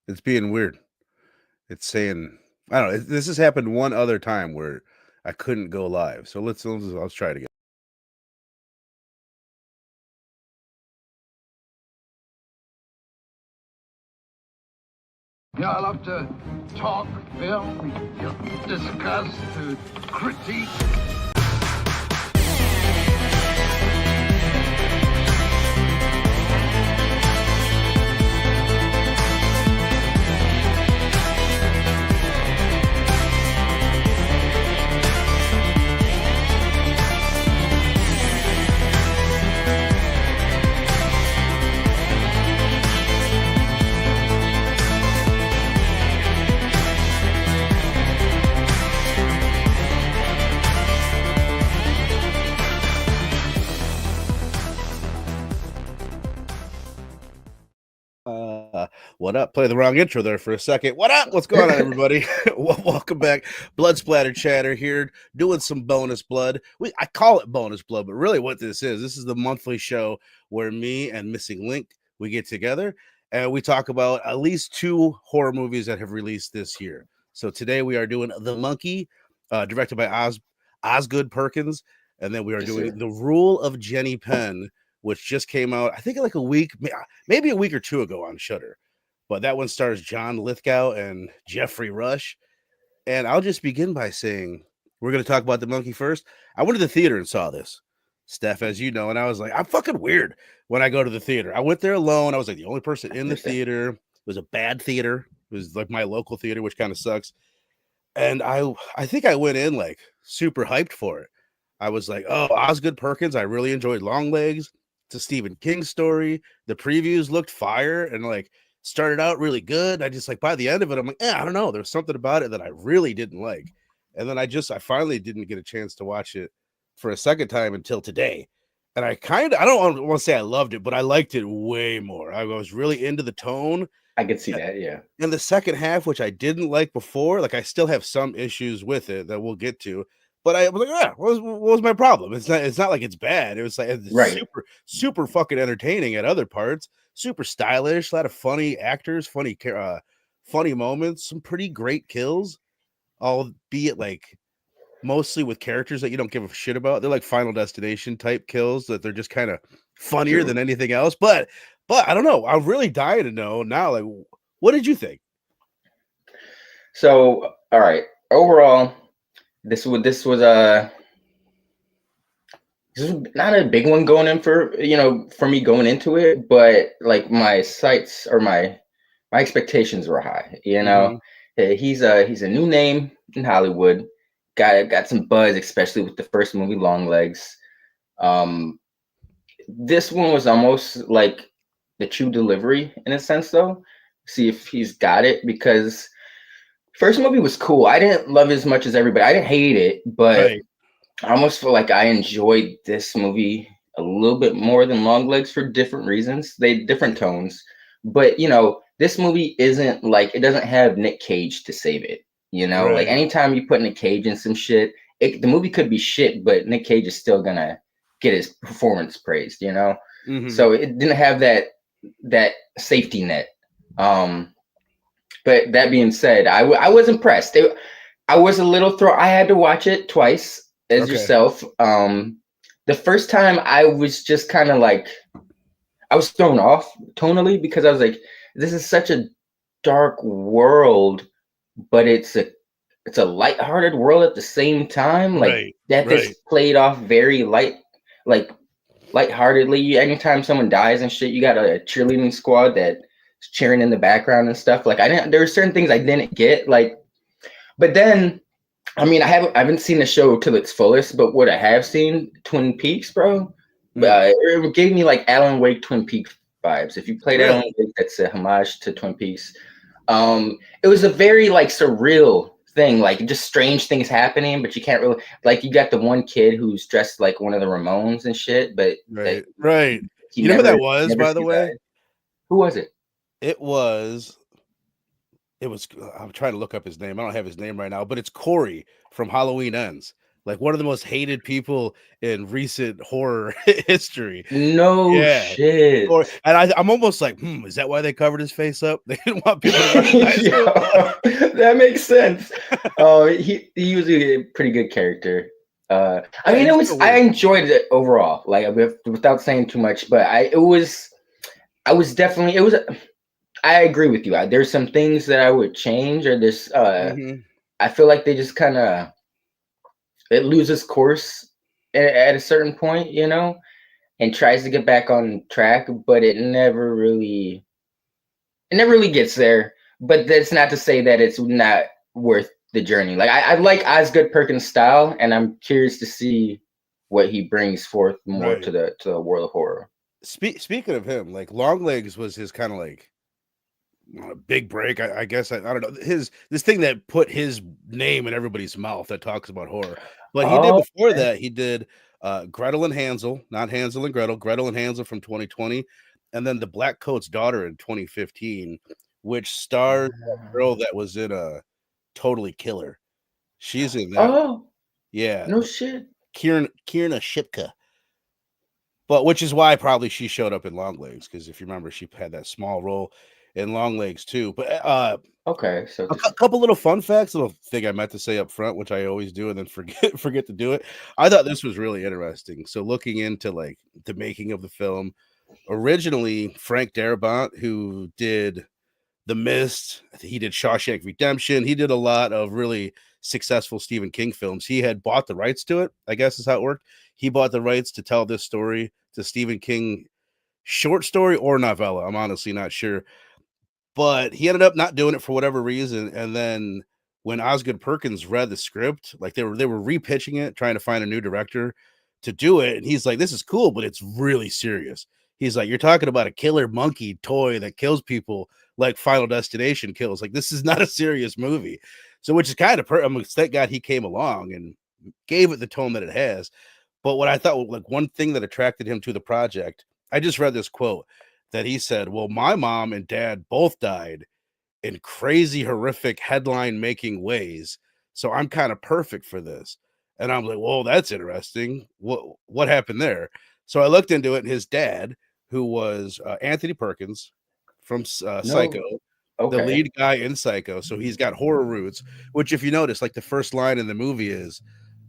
It's being weird. It's saying I don't know. This has happened one other time where I couldn't go live. So let's try it again. Yeah, I love to talk, film, discuss, to critique. What up? Play the wrong intro there for a second. What up? What's going on, everybody? Welcome back. Blood Splatter Chatter here, doing some bonus blood. I call it bonus blood, but really what this is the monthly show where me and Missing Link, we get together and we talk about at least 2 horror movies that have released this year. So today we are doing The Monkey, directed by Osgood Perkins, and then we are doing The Rule of Jenny Penn, which just came out, I think like a week, maybe a week or 2 ago on Shudder. But that one stars John Lithgow and Geoffrey Rush. And I'll just begin by saying, we're going to talk about The Monkey first. I went to the theater and saw this, Steph, as you know, and I was like, I'm fucking weird when I go to the theater. I went there alone. I was like the only person in the theater. It was a bad theater. It was like my local theater, which kind of sucks. And I think I went in like super hyped for it. I was like, oh, Osgood Perkins. I really enjoyed Longlegs. It's a Stephen King story. The previews looked fire and like started out really good. I just like by the end of it, I'm like, I don't know. There's something about it that I really didn't like. And then I finally didn't get a chance to watch it for a second time until today. And I don't want to say I loved it, but I liked it way more. I was really into the tone. I could see that, yeah. In the second half, which I didn't like before, like I still have some issues with it that we'll get to. But I was like, what was my problem? It's not like it's bad. It was like it's super fucking entertaining at other parts. Super stylish, a lot of funny actors, funny moments, some pretty great kills, albeit like mostly with characters that you don't give a shit about. They're like Final Destination type kills that they're just kind of funnier than anything else. But I don't know. I'm really dying to know now. Like, what did you think? So, all right. Overall, this was not a big one going in for me going into it, but like my sights or my expectations were high. He's a new name in Hollywood. Got some buzz, especially with the first movie, Longlegs. This one was almost like the true delivery in a sense, though. See if he's got it, because first movie was cool. I didn't love it as much as everybody. I didn't hate it, but I almost feel like I enjoyed this movie a little bit more than Longlegs for different reasons. They different tones, but this movie isn't like, it doesn't have Nick Cage to save it. Like anytime you put Nick Cage in some shit, the movie could be shit, but Nick Cage is still gonna get his performance praised. So it didn't have that safety net. But that being said, I was impressed. I was a little I had to watch it twice as yourself. The first time I was just kind of like, I was thrown off tonally, because I was like, this is such a dark world, but it's a lighthearted world at the same time. Like this played off very lightheartedly. Anytime someone dies and shit, you got a cheerleading squad that cheering in the background and stuff. Like there were certain things I didn't get, like, but then I mean, I haven't seen the show to its fullest, but what I have seen, Twin Peaks, bro, it gave me like Alan Wake Twin Peaks vibes. If you played Alan Wake, that's a homage to Twin Peaks. It was a very like surreal thing, like just strange things happening, but you can't really, like, you got the one kid who's dressed like one of the Ramones and shit, but You know who that was, by the way? Who was it? It was, I'm trying to look up his name. I don't have his name right now, but it's Corey from Halloween Ends. like one of the most hated people in recent horror history. No Yeah. Or shit. and I'm almost like, is that why they covered his face up? They didn't want people to recognize him. That makes sense. Oh, he was a pretty good character. I mean, He's so I weird. enjoyed it overall, like without saying too much, but I was definitely, I agree with you. There's some things that I would change, or this Mhm. I feel like they just kind of, it loses course at a certain point, and tries to get back on track, but it never really gets there. But that's not to say that it's not worth the journey. Like I like Osgood Perkins' style, and I'm curious to see what he brings forth more Right. to the world of horror. Speaking of him, like Longlegs was his kind of like big break. I guess I don't know this thing that put his name in everybody's mouth that talks about horror. But he did Oh, before okay. that. He did Gretel and Hansel, not Hansel and Gretel. Gretel and Hansel from 2020, and then The Black Coat's Daughter in 2015, which stars that girl that was in a Totally Killer. She's in that one. Oh, Yeah, no shit. Kierna Shipka. But which is why probably she showed up in Longlegs, because if you remember, she had that small role in Longlegs too. But Okay, so a couple little fun facts, little thing I meant to say up front, which I always do and then forget to do it. I thought this was really interesting. So looking into like the making of the film, originally Frank Darabont, who did The Mist, he did Shawshank Redemption, he did a lot of really successful Stephen King films. He had bought the rights to it, I guess is how it worked. He bought the rights to tell this story to Stephen King short story or novella. I'm honestly not sure. But he ended up not doing it for whatever reason. And then when Osgood Perkins read the script, like they were repitching it, trying to find a new director to do it. And he's like, this is cool, but it's really serious. He's like, you're talking about a killer monkey toy that kills people like Final Destination kills. Like, this is not a serious movie. So, which is kind of, I mean, thank God he came along and gave it the tone that it has. But what I thought, like, one thing that attracted him to the project, I just read this quote that he said, well, my mom and dad both died in crazy, horrific headline making ways. So I'm kind of perfect for this. And I'm like, whoa, that's interesting. What happened there? So I looked into it, and his dad, who was Anthony Perkins from Psycho, no. the Okay. lead guy in Psycho. So he's got horror roots, which, if you notice, like the first line in the movie is,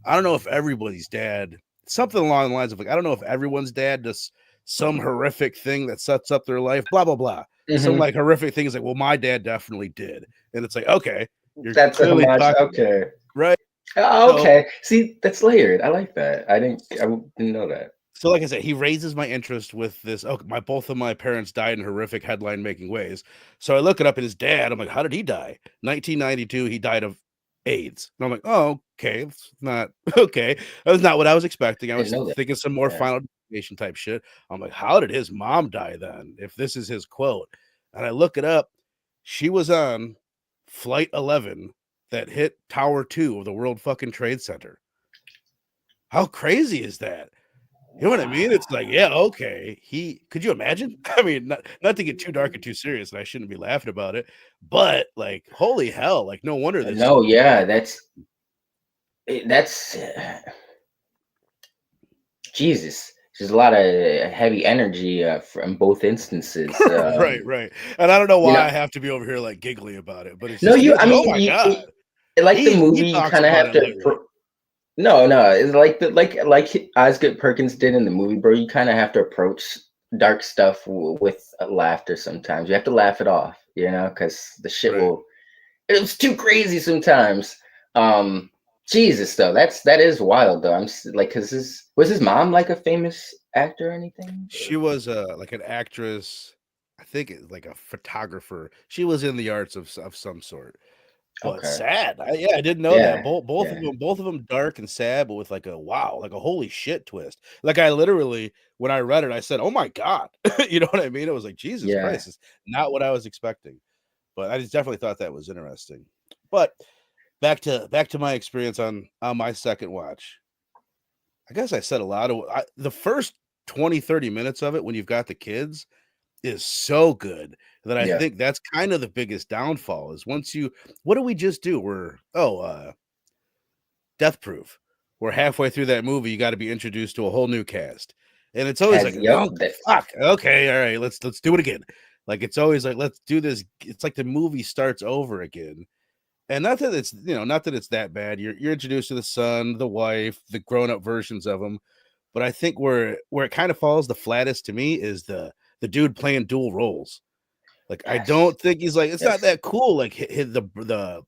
I don't know if everybody's dad, something along the lines of like, I don't know if everyone's dad does some horrific thing that sets up their life, blah, blah, blah. Some like horrific things like, well, my dad definitely did. And it's like, okay, you're That's a clearly homage. talking, Okay. right? Oh, So, okay. See, that's layered. I like that. I didn't know that. so like I said, he raises my interest with this. Oh, both of my parents died in horrific headline making ways. So I look it up, and his dad, I'm like, how did he die? 1992, he died of AIDS. And I'm like, oh, okay, it's not okay. That was not what I was expecting. I Didn't was know that. thinking some more Yeah. Final Destination type shit. I'm like, how did his mom die then? If this is his quote, and I look it up, she was on Flight 11 that hit Tower 2 of the World fucking Trade Center. How crazy is that? You know what I mean? It's like, yeah, okay. Could you imagine? I mean, not to get too dark and too serious, and I shouldn't be laughing about it, but like, holy hell, like, no wonder this. No, yeah, that's Jesus. There's a lot of heavy energy from both instances. Right. And I don't know You why know, I have to be over here like giggly about it, but it's no, just I amazing. Oh mean, my god, like the he movie, you talks kind of about have it to. lightly. No, it's like like Osgood Perkins did in the movie, bro. You kind of have to approach dark stuff with laughter. Sometimes you have to laugh it off, because the shit Right. it's too crazy sometimes. Jesus, though, that is wild, though. Like, cause was his mom like a famous actor or anything? She was like an actress, I think like a photographer. She was in the arts of some sort. But Okay. sad. I didn't know that. Yeah. Both of them dark and sad, but with like a wow, like a holy shit twist. Like I literally, when I read it, I said, "Oh my god," you know what I mean? It was like Jesus Yeah. Christ, it's not what I was expecting. But I just definitely thought that was interesting. But back to my experience on my second watch. I guess I said a lot of the first 20-30 minutes of it when you've got the kids is so good that I Yeah. think that's kind of the biggest downfall is once you what do we just do? We're Death Proof. where halfway through that movie you got to be introduced to a whole new cast, and it's always like, Yep, oh fuck, okay, all right, let's do it again. Like it's always like, let's do this. It's like the movie starts over again. And not that it's, not that it's that bad. You're introduced to the son, the wife, the grown-up versions of them. But I think where it kind of falls the flattest to me is the dude playing dual roles. Like I don't think he's like, it's not that cool. Like the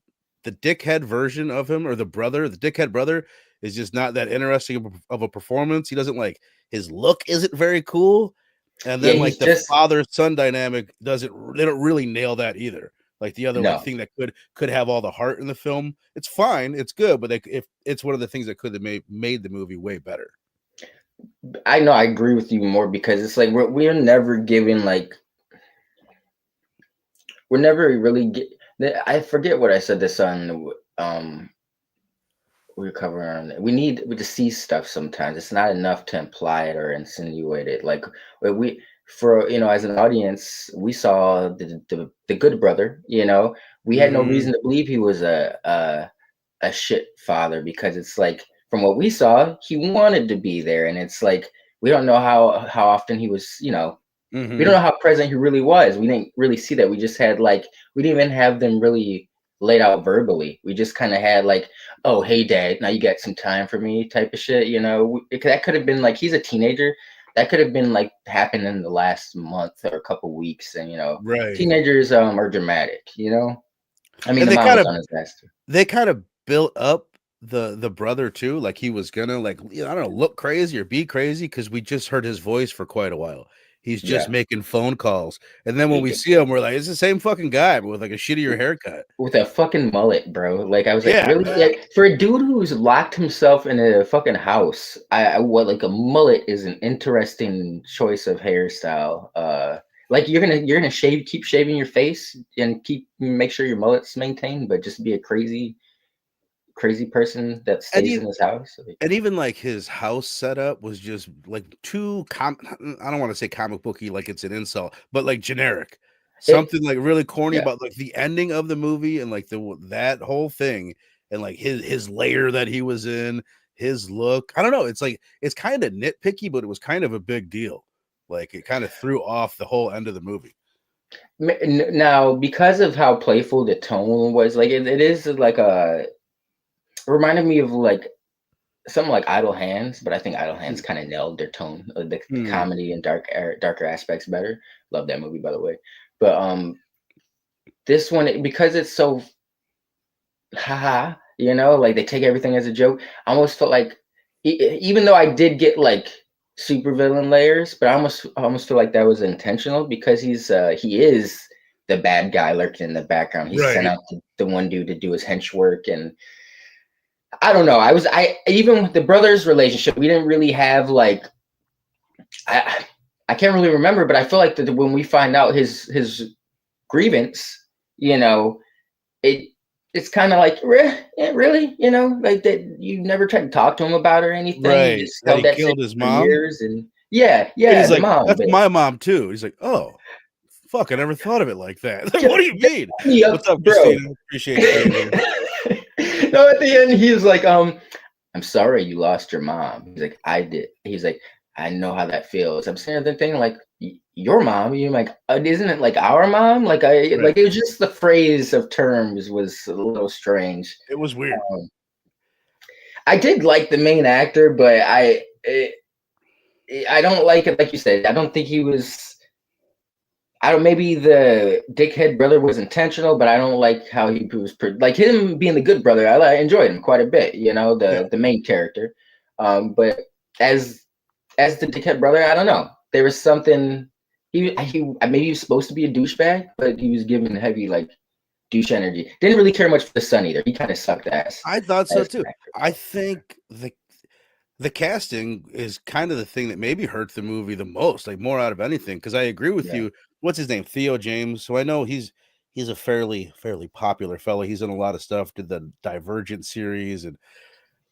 dickhead version of him, or the dickhead brother is just not that interesting of a performance. He doesn't like, his look isn't very cool. And then like the father-son dynamic they don't really nail that either. Like the other like thing that could have all the heart in the film. It's fine, it's good, but if it's one of the things that could have made the movie way better. I know, I agree with you more, because it's like we're never given like, we're never really I forget what I said this on we're covering. We need to see stuff sometimes. It's not enough to imply it or insinuate it. Like as an audience, we saw the good brother. We had no reason to believe he was a shit father, because it's like, from what we saw, he wanted to be there, and it's like we don't know how often he was. We don't know how present he really was. We didn't really see that. We just had we didn't even have them really laid out verbally. We just kind of had like, oh, hey dad, now you got some time for me type of shit. That could have been like, he's a teenager. That could have been like happened in the last month or a couple weeks. And right. Teenagers are dramatic. I mean, they kind of built up the brother too, like he was gonna I don't know, look crazy or be crazy, because we just heard his voice for quite a while. He's just making phone calls, and then when we see him, we're like, it's the same fucking guy, but with like a shittier haircut, with a fucking mullet, bro. Like I was like, really? Like, for a dude who's locked himself in a fucking house, like a mullet is an interesting choice of hairstyle. Like you're gonna keep shaving your face and make sure your mullet's maintained, but just be a crazy person that stays in his house. And even like his house setup was just like too I don't want to say comic booky, like it's an insult, but like generic. Something like really corny about like the ending of the movie, and like that whole thing, and like his lair that he was in, his look. I don't know. It's like, it's kind of nitpicky, but it was kind of a big deal. Like it kind of threw off the whole end of the movie. Now, because of how playful the tone was, like it is like reminded me of like something like Idle Hands, but I think Idle Hands kind of nailed their tone, the comedy and darker aspects better. Love that movie, by the way. But this one, because it's so haha, like they take everything as a joke. I almost felt like, even though I did get like supervillain layers, but I almost feel like that was intentional, because he is the bad guy lurking in the background. He sent out the one dude to do his hench work, and I don't know. Even with the brothers' relationship, we didn't really have like, I can't really remember, but I feel like that when we find out his grievance, it's kind of like, really, like that you never tried to talk to him about or anything. Right. You just held that killed his mom. Years, and yeah, he's like, mom, that's my mom too. He's like, oh, fuck, I never thought of it like that. Like, what do you mean? What's up, bro? Christina? Appreciate it. No, at the end, he's like, I'm sorry you lost your mom. He's like, I did. He's like, I know how that feels. I'm saying the thing like, your mom. You're like, isn't it like our mom? Like like it was just the phrase of terms was a little strange. It was weird. I did like the main actor, but I don't like it. Like you said, I don't think he was. Maybe the dickhead brother was intentional, but I don't like how he was like him being the good brother. I enjoyed him quite a bit, the main character. But as the dickhead brother, I don't know. There was something he maybe he was supposed to be a douchebag, but he was given heavy like douche energy. Didn't really care much for the son either. He kind of sucked ass. I thought so too. I think the casting is kind of the thing that maybe hurt the movie the most, like more out of anything. Because I agree with you. What's his name? Theo James. So I know he's a fairly popular fellow. He's in a lot of stuff. Did the Divergent series and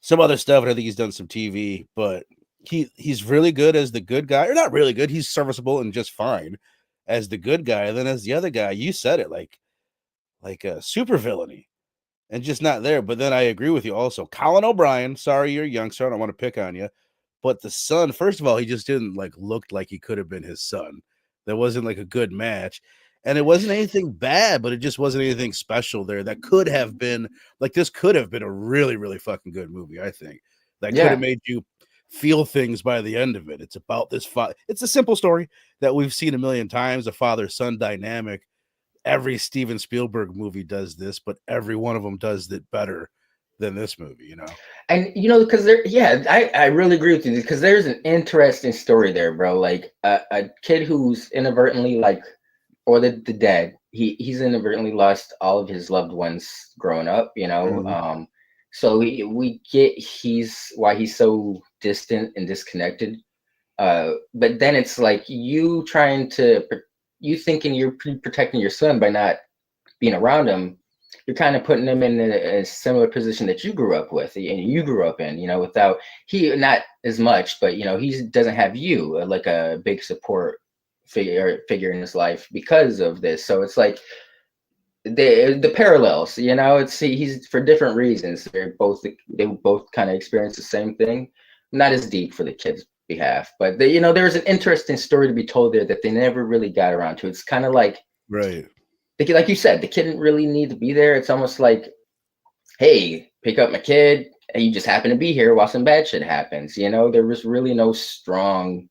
some other stuff. And I think he's done some TV. But he's really good as the good guy, or not really good. He's serviceable and just fine as the good guy. And then as the other guy, you said it, like a super villainy. and just not there. But then I agree with you also. Colin O'Brien, sorry you're a youngster, I don't want to pick on you. But the son, first of all, he just didn't like look like he could have been his son. There wasn't like a good match. And it wasn't anything bad, but it just wasn't anything special there. That could have been like this could have been a really, really fucking good movie, I think. That could have made you feel things by the end of it. It's about this it's a simple story that we've seen a million times, a father-son dynamic. Every Steven Spielberg movie does this, but every one of them does it better than this movie, you know. And because I really agree with you, because there's an interesting story there, bro. Like a kid who's inadvertently or the dad, he's inadvertently lost all of his loved ones growing up, so we get why he's so distant and disconnected, but then it's like you thinking you're protecting your son by not being around him. You're kind of putting him in a similar position that you grew up with and you grew up in, without not as much, but he doesn't have you like a big support figure in his life because of this. So it's like the parallels, it's he's for different reasons. They both kind of experience the same thing, not as deep for the kids' behalf, but there's an interesting story to be told there that they never really got around to. It's kind of like, right, like you said, the kid didn't really need to be there. It's almost like, hey, pick up my kid, and you just happen to be here while some bad shit happens. There was really no strong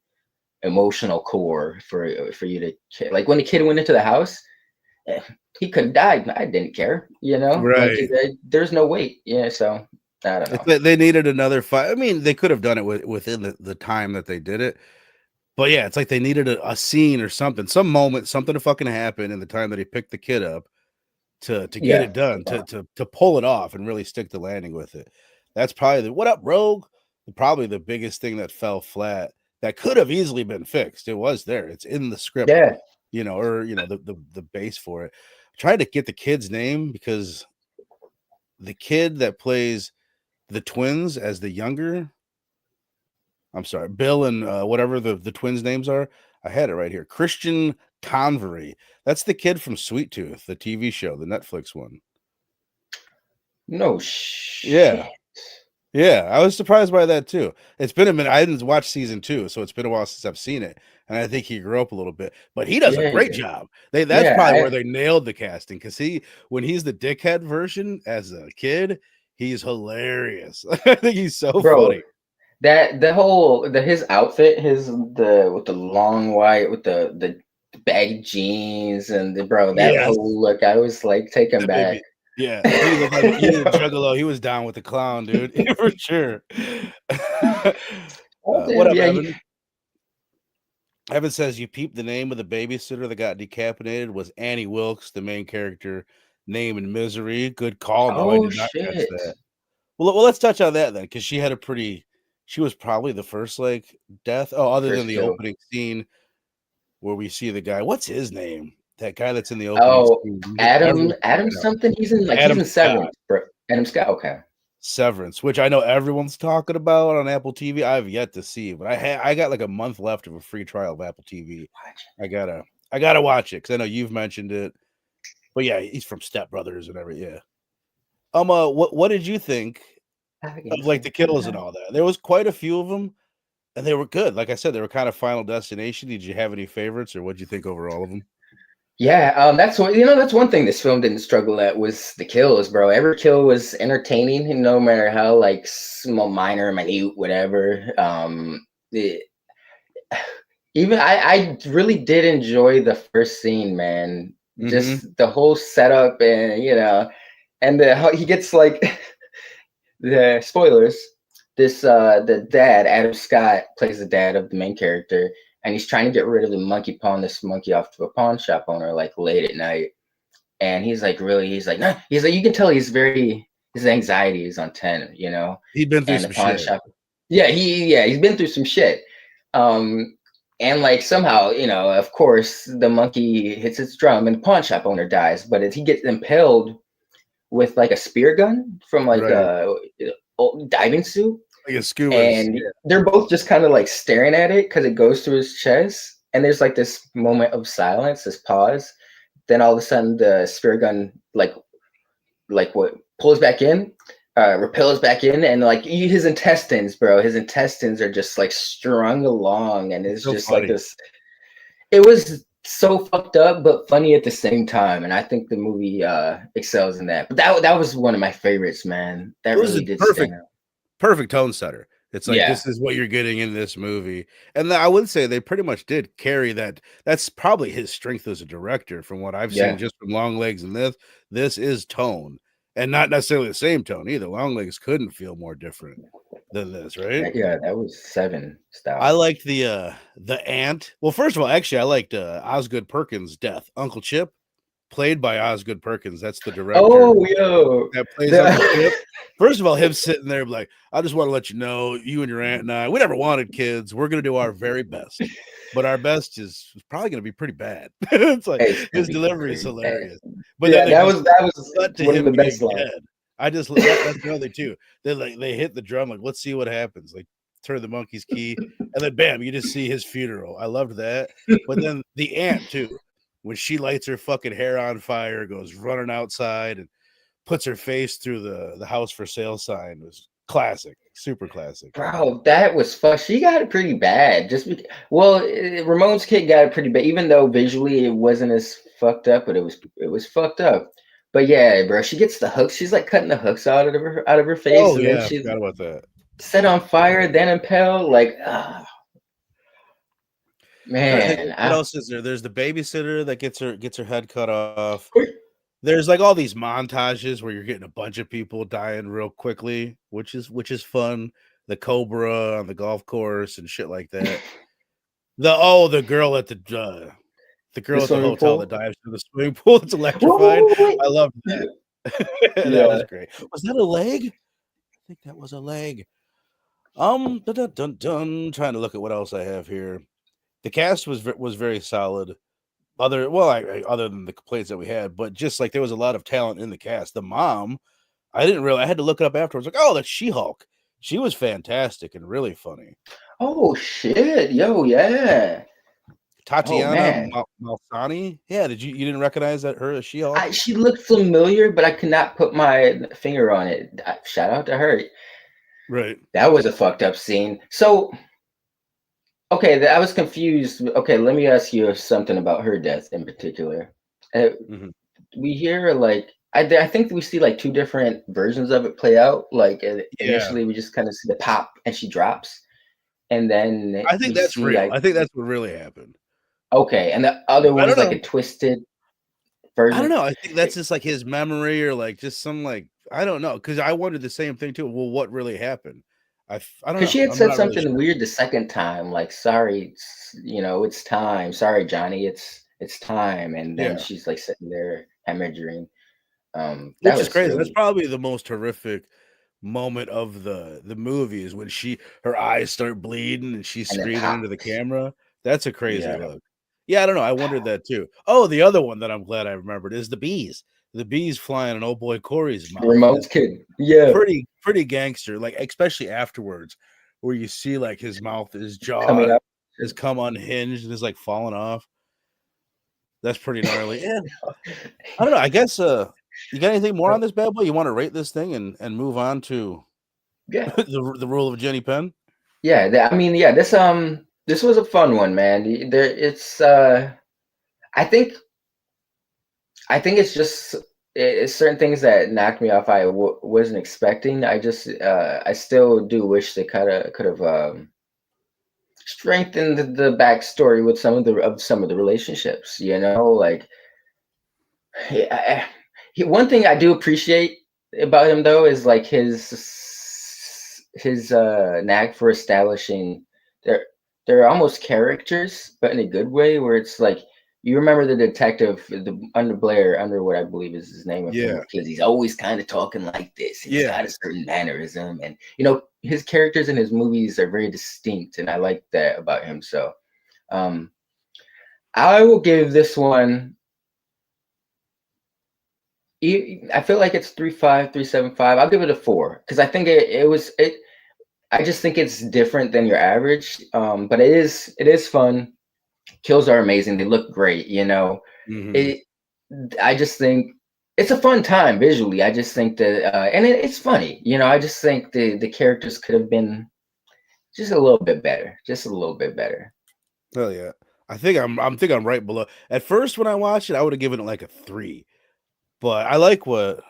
emotional core for you to like. When the kid went into the house, he could have died. I didn't care. right. Like, there's no weight. Yeah, so I don't know. They needed another fight. I mean, they could have done it within the time that they did it. But yeah, it's like they needed a scene or something, some moment, something to fucking happen in the time that he picked the kid up to get it done, to pull it off and really stick the landing with it. That's probably what up, Rogue? Probably the biggest thing that fell flat that could have easily been fixed. It was there. It's in the script, or the base for it. I tried to get the kid's name because the kid that plays the twins as the younger, I'm sorry, Bill and whatever the twins' names are. I had it right here. Christian Convery. That's the kid from Sweet Tooth, the TV show, the Netflix one. No shit. Yeah. Yeah, I was surprised by that too. It's been a minute. I didn't watch season 2, so it's been a while since I've seen it. And I think he grew up a little bit, but he does a great job. That's probably where they nailed the casting, because when he's the dickhead version as a kid, he's hilarious. I think he's so funny. That his outfit, with the long white, with the baggy jeans and that whole look, I was like taken back. Yeah, he looked like he was a juggalo. He was down with the clown, dude, for sure. What up, Evan? Evan says, you peeped the name of the babysitter that got decapitated was Annie Wilkes, the main character name in Misery. Good call. No, I did not catch that. Well, let's touch on that then, because she was probably the first death. Oh, other than the opening scene where we see the guy. What's his name? That guy that's in the opening scene. Adam something. He's in Severance. Adam Scott. Okay. Severance, which I know everyone's talking about on Apple TV. I've yet to see, but I got like a month left of a free trial of Apple TV. I gotta watch it because I know you've mentioned it. But yeah, he's from Step Brothers and everything. Yeah. What did you think of the kills and all that? There was quite a few of them, and they were good. Like I said, they were kind of Final Destination. Did you have any favorites, or what did you think over all of them? Yeah, that's one thing this film didn't struggle at was the kills, bro. Every kill was entertaining, no matter how small, minor, minute, whatever. Even I really did enjoy the first scene, man. Mm-hmm. Just the whole setup, and and how he gets the spoilers. The dad, Adam Scott, plays the dad of the main character. And he's trying to get rid of the monkey, pawn this monkey off to a pawn shop owner late at night. And he's like, nah. He's like, you can tell his anxiety is on 10, He'd been through some shit. Shop. Yeah, he's been through some shit. And somehow, of course, the monkey hits its drum and the pawn shop owner dies. But he gets impaled with a spear gun from a diving suit. Like a scuba. And they're both just kind of staring at it because it goes through his chest. And there's this moment of silence, this pause. Then all of a sudden the spear gun, what pulls back in, repels back in, and like his intestines, bro. His intestines are just like strung along, and it's so just funny. like this. It was so fucked up, but funny at the same time, and I think the movie excels in that. But that was one of my favorites, man. That It was really a did stand out. perfect tone setter. It's like Yeah, this is what you're getting in this movie, and I would say they pretty much did carry that. That's probably his strength as a director, from what I've seen, yeah. just from Longlegs and this. This is tone, and not necessarily the same tone either. Longlegs couldn't feel more different than this, right? Yeah, that was Seven I style. liked the ant. Well, first of all, actually, I liked Osgood Perkins' death. Uncle Chip, played by Osgood Perkins. That's the director Oh, yo, that plays Uncle the Chip. First of all, him sitting there like, I just want to let you know, you and your aunt and I, we never wanted kids. We're gonna do our very best, but our best is probably gonna be pretty bad. It's like it's gonna his be delivery is pretty bad. hilarious. But then Yeah, they just that was cut to one of him the best being lines. dead. That's another too. They hit the drum like, let's see what happens. Like turn the monkey's key, and then bam, you just see his funeral. I loved that. But then the aunt too, when she lights her fucking hair on fire, goes running outside and puts her face through the house for sale sign, was classic, super classic. Bro, that was fuck. She got it pretty bad. Ramon's kid got it pretty bad, even though visually it wasn't as fucked up, but it was fucked up. But yeah, bro, she gets the hooks. She's like cutting the hooks out of her face, Oh and then yeah, I she's forgot about that. set on fire, then impaled. Like, Trying to think man, what else is there. There's the babysitter that gets her head cut off. There's like all these montages where you're getting a bunch of people dying real quickly, which is fun. The cobra on the golf course and shit like that. The girl at the girl at the swimming hotel that pool. dives in the swimming pool. It's electrified. Wait. I love that. That was Yeah. great. Was that a leg? I think that was a leg. Dun, dun, dun, dun. Trying to look at what else I have here. The cast was very solid. Other than the complaints that we had, but just like there was a lot of talent in the cast. The mom, I didn't realize. I had to look it up afterwards. Like, oh, that's She-Hulk. She was fantastic and really funny. Oh shit, yo, yeah. Oh Tatiana man, Malsani. Yeah, you didn't recognize that her as She-Hulk? she looked familiar, but I could not put my finger on it. Shout out to her. Right. That was a fucked up scene. So, okay, I was confused. Okay, let me ask you something about her death in particular. Uh, Mhm. we hear like I think we see like two different versions of it play out. Like Yeah. initially, we just kind of see the pop and she drops, and then I think we that's see real. like I think that's what really happened. okay, and the other I one's don't like know. a twisted I don't version. know. I think that's just like his memory or like just some like I don't know because I wondered the same thing too. Well, what really happened? I don't Because know. she had I'm said not really something sure. weird the second time, like "Sorry, it's time. Sorry, Johnny, it's time." And then Yeah. she's like sitting there hemorrhaging. That Which is was crazy. That's really probably the most horrific moment of the movie is when her eyes start bleeding and she's and then screaming into pop. the camera. That's a crazy Yeah, look. Yeah, I don't know. I wondered that too. Oh, the other one that I'm glad I remembered is the bees. The bees flying in old boy Corey's mouth is Ramon's kid. Yeah, pretty gangster, like especially afterwards, where you see like his mouth, his coming jaw up. has come unhinged and is like falling off. That's pretty gnarly. Yeah. I don't know. I guess you got anything more on this bad boy? You want to rate this thing and move on to Yeah, the rule of Jenny Penn? yeah. I mean, yeah. This was a fun one, man. There, it's. I think it's just it's certain things that knocked me off. I wasn't expecting. I still do wish they could have strengthened the backstory with some of the relationships. You know, like yeah, one thing I do appreciate about him though is like his knack for establishing they're almost characters, but in a good way, where it's like you remember the detective, the under Blair, under what I believe is his name from Yeah. because he's always kind of talking like this. And he's Yeah. got a certain mannerism, and you know his characters in his movies are very distinct, and I like that about him. So, um, I will give this one. I feel like it's 3.5, 3.75. I'll give it a 4 because I think it was it. I just think it's different than your average. But it is fun. Kills are amazing. They look great. You know, Mhm. it. I just think it's a fun time visually. I just think that, and it's funny. You know, I just think the characters could have been just a little bit better. Just a little bit better. Hell yeah. I think I'm right below. At first, when I watched it, I would have given it like a 3. But I like what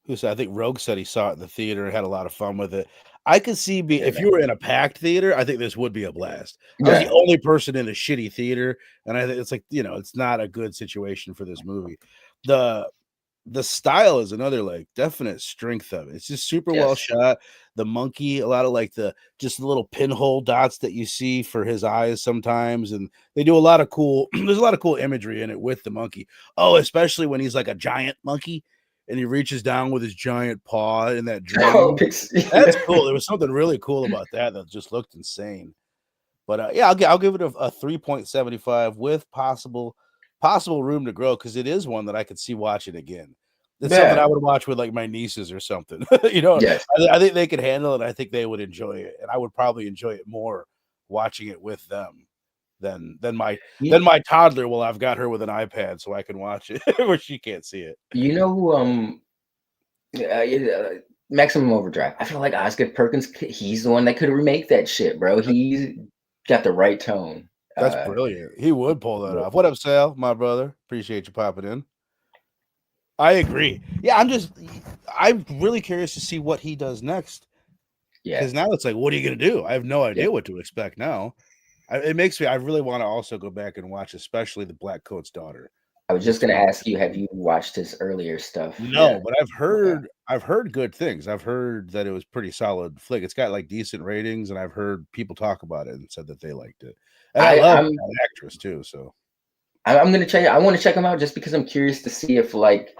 who said. I think Rogue said he saw it in the theater and had a lot of fun with it. I could see if you were in a packed theater, I think this would be a blast. I was the only person in a shitty theater, and I think it's like, you know, it's not a good situation for this movie. The style is another like definite strength of it. It's just super well shot. The monkey, a lot of like the little pinhole dots that you see for his eyes sometimes, and they do a lot of cool. There's a lot of cool imagery in it with the monkey. Oh, especially when he's like a giant monkey and he reaches down with his giant paw in that dream. That's cool. There was something really cool about that just looked insane. But yeah, I'll give it a 3.75 with possible room to grow, because it is one that I could see watching again. It's something I would watch with like my nieces or something. You know, I think they could handle it. I think they would enjoy it, and I would probably enjoy it more watching it with them than my toddler. Well, I've got her with an iPad so I can watch it where she can't see it. You know who? Maximum Overdrive. I feel like Osgood Perkins. He's the one that could remake that shit, bro. He's got the right tone. That's brilliant. He would pull that off. What up, Sal, my brother? Appreciate you popping in. I agree. Yeah, I'm really curious to see what he does next. Yeah, because now it's like, what are you gonna do? I have no idea what to expect now. It makes me. I really want to also go back and watch, especially the Black Coat's Daughter. I was just gonna ask you, have you watched his earlier stuff? No, but I've heard good things. I've heard that it was pretty solid flick. It's got like decent ratings, and I've heard people talk about it and said that they liked it. And I love that actress too. So I'm gonna check. I want to check him out just because I'm curious to see if like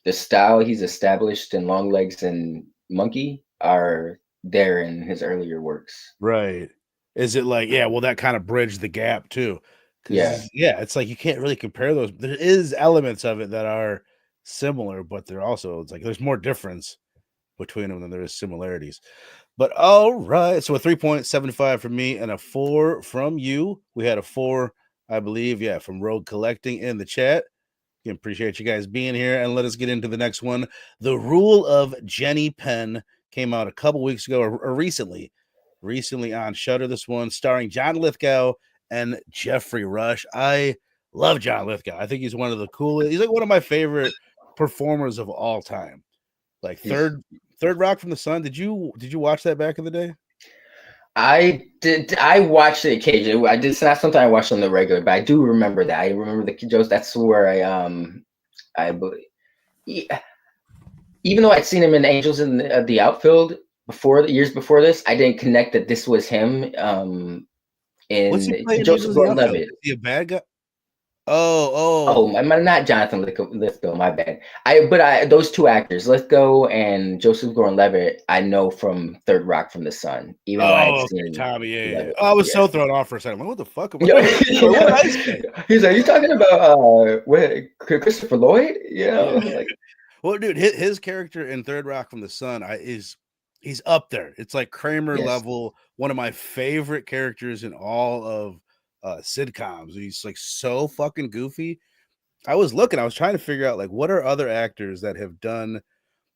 the style he's established in Longlegs and Monkey are there in his earlier works. Right. Is it like, well, that kind of bridged the gap too. Yeah, it's like you can't really compare those. There is elements of it that are similar, but they're also, it's like there's more difference between them than there is similarities. But all right, so a 3.75 from me and a 4 from you. We had a 4, I believe, from Rogue Collecting in the chat. Again, appreciate you guys being here, and let us get into the next one. The Rule of Jenny Penn came out a couple weeks ago, or recently on Shudder. This one starring John Lithgow and Geoffrey Rush. I love John Lithgow. I think he's one of the coolest. He's like one of my favorite performers of all time. Like Third Rock from the Sun. Did you watch that back in the day? I did. I watched it occasionally. It's not something I watched on the regular, but I do remember that. I remember the jokes. That's where I believe. Even though I'd seen him in Angels in the Outfield years before this, I didn't connect that this was him. In Joseph Gordon-Levitt. Is he a bad guy? Not Jonathan Lithgow. My bad. Those two actors, Lithgow and Joseph Gordon-Levitt, I know from Third Rock from the Sun. Even though I'd seen Tommy. I was so thrown off for a second. Like, what the fuck? He's like, you talking about Christopher Lloyd? Like, well, dude, his character in Third Rock from the Sun he's up there. It's like Kramer level. One of my favorite characters in all of sitcoms. He's like so fucking goofy. I was trying to figure out like what are other actors that have done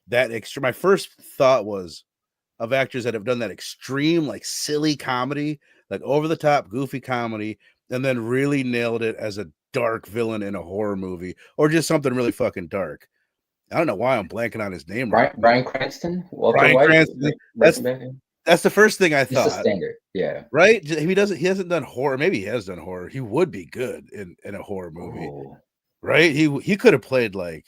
that extreme. My first thought was of actors that have done that extreme, like silly comedy, like over the top goofy comedy, and then really nailed it as a dark villain in a horror movie or just something really fucking dark. I don't know why I'm blanking on his name. Bryan Cranston. Cranston. That's the first thing I thought. It's a standard, right. He hasn't done horror. Maybe he has done horror. He would be good in a horror movie, right? He could have played like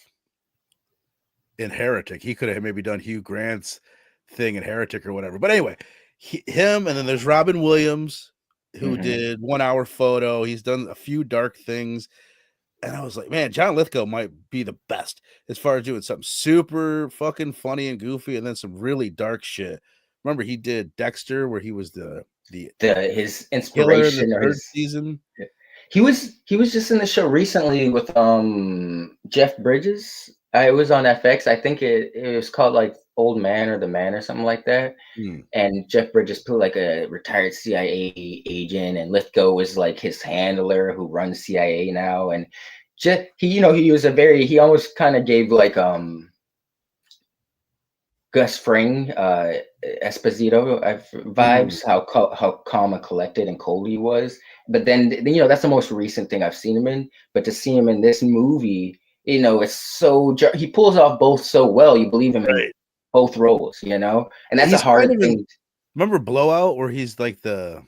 in Heretic. He could have maybe done Hugh Grant's thing in Heretic or whatever. But anyway, him, and then there's Robin Williams who did 1 Hour Photo. He's done a few dark things. And I was like, man, John Lithgow might be the best as far as doing something super fucking funny and goofy, and then some really dark shit. Remember, he did Dexter, where he was his inspiration in the third season. He was just in the show recently with Jeff Bridges. It was on FX. I think it was called like Old Man or The Man or something like that. And Jeff Bridges played like a retired CIA agent, and Lithgow was like his handler who runs CIA now. And he was he almost kind of gave like Gus Fring, Esposito vibes, how calm and collected and cold he was. But then that's the most recent thing I've seen him in. But to see him in this movie, it's he pulls off both so well. You believe him in both roles, and that's a hard thing. Remember Blowout, where he's like the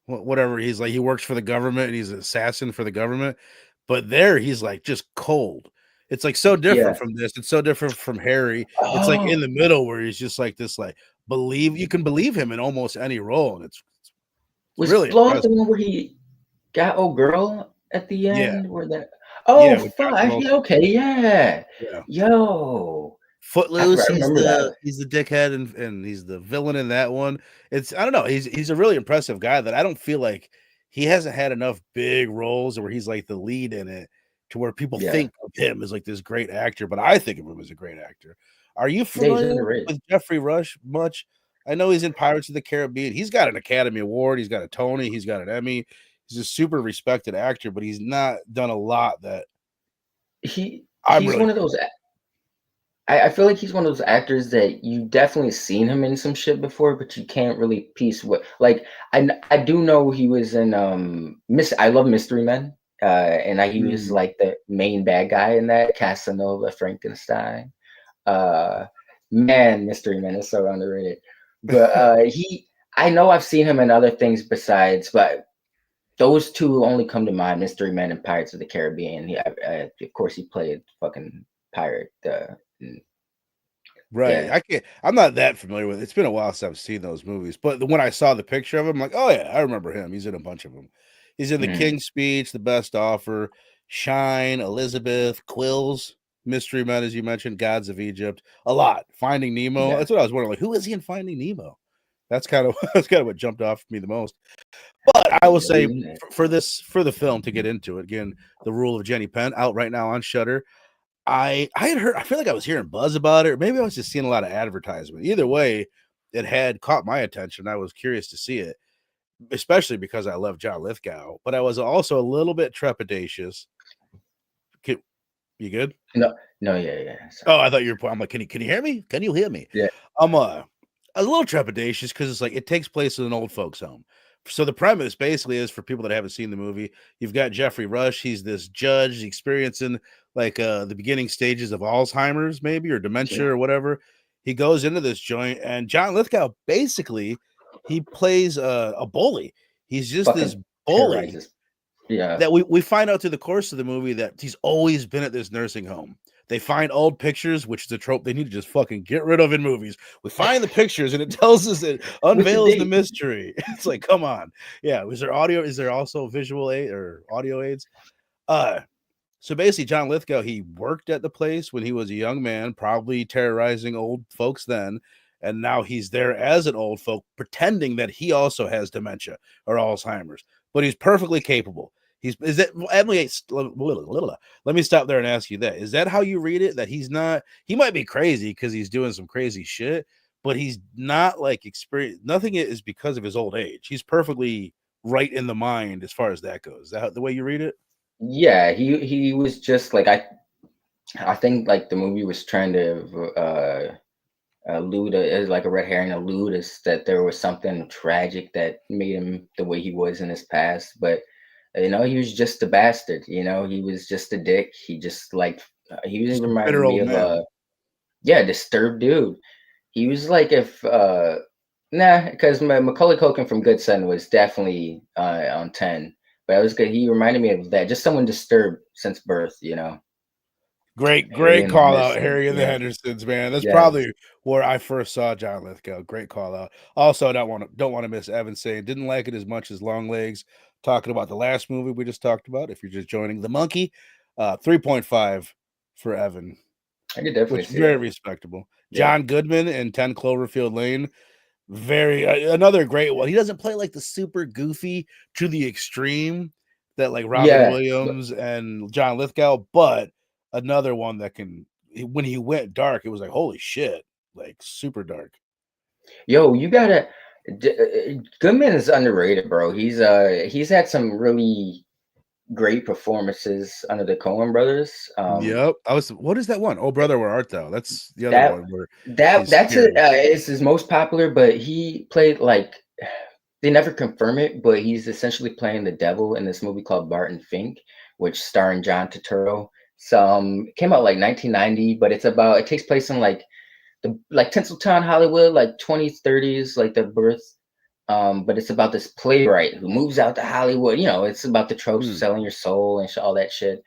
whatever, he's like he works for the government and he's an assassin for the government, but there he's like just cold. It's like so different from this. It's so different from Harry. It's like in the middle where he's just like this, like you can believe him in almost any role, and it's was really Blowout the one where he got old girl at the end? Yeah. Where that? Okay, yeah. Yo. Footloose, he's the dickhead and he's the villain in that one. It's I don't know, he's a really impressive guy that I don't feel like he hasn't had enough big roles where he's like the lead in it to where people think of him as like this great actor, but I think of him as a great actor. Are you familiar with Geoffrey Rush much? I know he's in Pirates of the Caribbean. He's got an Academy Award, he's got a Tony, he's got an Emmy. He's a super respected actor, but he's not done a lot that he's one of those. I feel like he's one of those actors that you definitely seen him in some shit before, but you can't really piece what. Like I do know he was in I love Mystery Men, and he was like the main bad guy in that Casanova Frankenstein. Man, Mystery Men is so underrated. But I know I've seen him in other things besides, but those two only come to mind: Mystery Men and Pirates of the Caribbean. Of course, he played fucking pirate. Right. I'm not that familiar with it. It's been a while since I've seen those movies, but when I saw the picture of him, I'm like, oh yeah, I remember him. He's in a bunch of them. He's in The King's Speech, The Best Offer, Shine, Elizabeth, Quills, Mystery Men, as you mentioned, Gods of Egypt, a lot. Finding Nemo. That's what I was wondering. Like, who is he in Finding Nemo? That's kind of what jumped off me the most. But I will say for the film, to get into it again, The Rule of Jenny Penn, out right now on Shudder. I had heard, I feel like I was hearing buzz about it, or maybe I was just seeing a lot of advertisement. Either way, it had caught my attention. I was curious to see it, especially because I love John Lithgow, but I was also a little bit trepidatious. You good? No, yeah. Sorry. Oh, I thought you were. I'm like, can you hear me? Can you hear me? Yeah. I'm a little trepidatious because it's like it takes place in an old folks' home. So the premise basically is, for people that haven't seen the movie, you've got Geoffrey Rush. He's this judge experiencing like the beginning stages of Alzheimer's, maybe, or dementia or whatever. He goes into this joint, and John Lithgow basically he plays a bully. He's just this bully. Yeah. That we find out through the course of the movie that he's always been at this nursing home. They find old pictures, which is a trope they need to just fucking get rid of in movies. We find the pictures, and it tells us, it unveils the mystery. It's like, come on. Yeah. Was there audio? Is there also visual aid or audio aids? So basically, John Lithgow, he worked at the place when he was a young man, probably terrorizing old folks then. And now he's there as an old folk, pretending that he also has dementia or Alzheimer's, but he's perfectly capable. Let me stop there and ask you that. Is that how you read it? That he might be crazy because he's doing some crazy shit, but he's not like experience. Nothing is because of his old age. He's perfectly right in the mind as far as that goes. Is that the way you read it? Yeah, he was just like, I think like the movie was trying to allude as like a red herring, allude as that there was something tragic that made him the way he was in his past, but he was just a bastard. He was just a dick. He just like he was reminding me of a disturbed dude. He was like because Macaulay Culkin from Good Son was definitely on 10, but I was good. He reminded me of that, just someone disturbed since birth. Great call out, Harry and the Hendersons, man. That's probably where I first saw John Lithgow. Great call out. Also, don't want to miss Evan saying didn't like it as much as Longlegs. Talking about the last movie we just talked about. If you're just joining, The Monkey, 3.5 for Evan. I could definitely see very respectable. John Goodman in 10 Cloverfield Lane, another great one. He doesn't play like the super goofy to the extreme that like Robin Williams and John Lithgow, but another one that when he went dark, it was like, holy shit, like super dark. Yo, you gotta. Goodman is underrated, bro. He's had some really great performances under the Coen brothers. Yep. What is that one? Oh, brother, where art thou? That's the other That one where that's it. scary. It's his most popular, but he played like they never confirm it, but he's essentially playing the devil in this movie called Barton Fink, which starring John Turturro. It came out like 1990, but it takes place in like Tinseltown, Hollywood, like 20s, 30s, like the birth. But it's about this playwright who moves out to Hollywood. It's about the tropes of selling your soul and all that shit.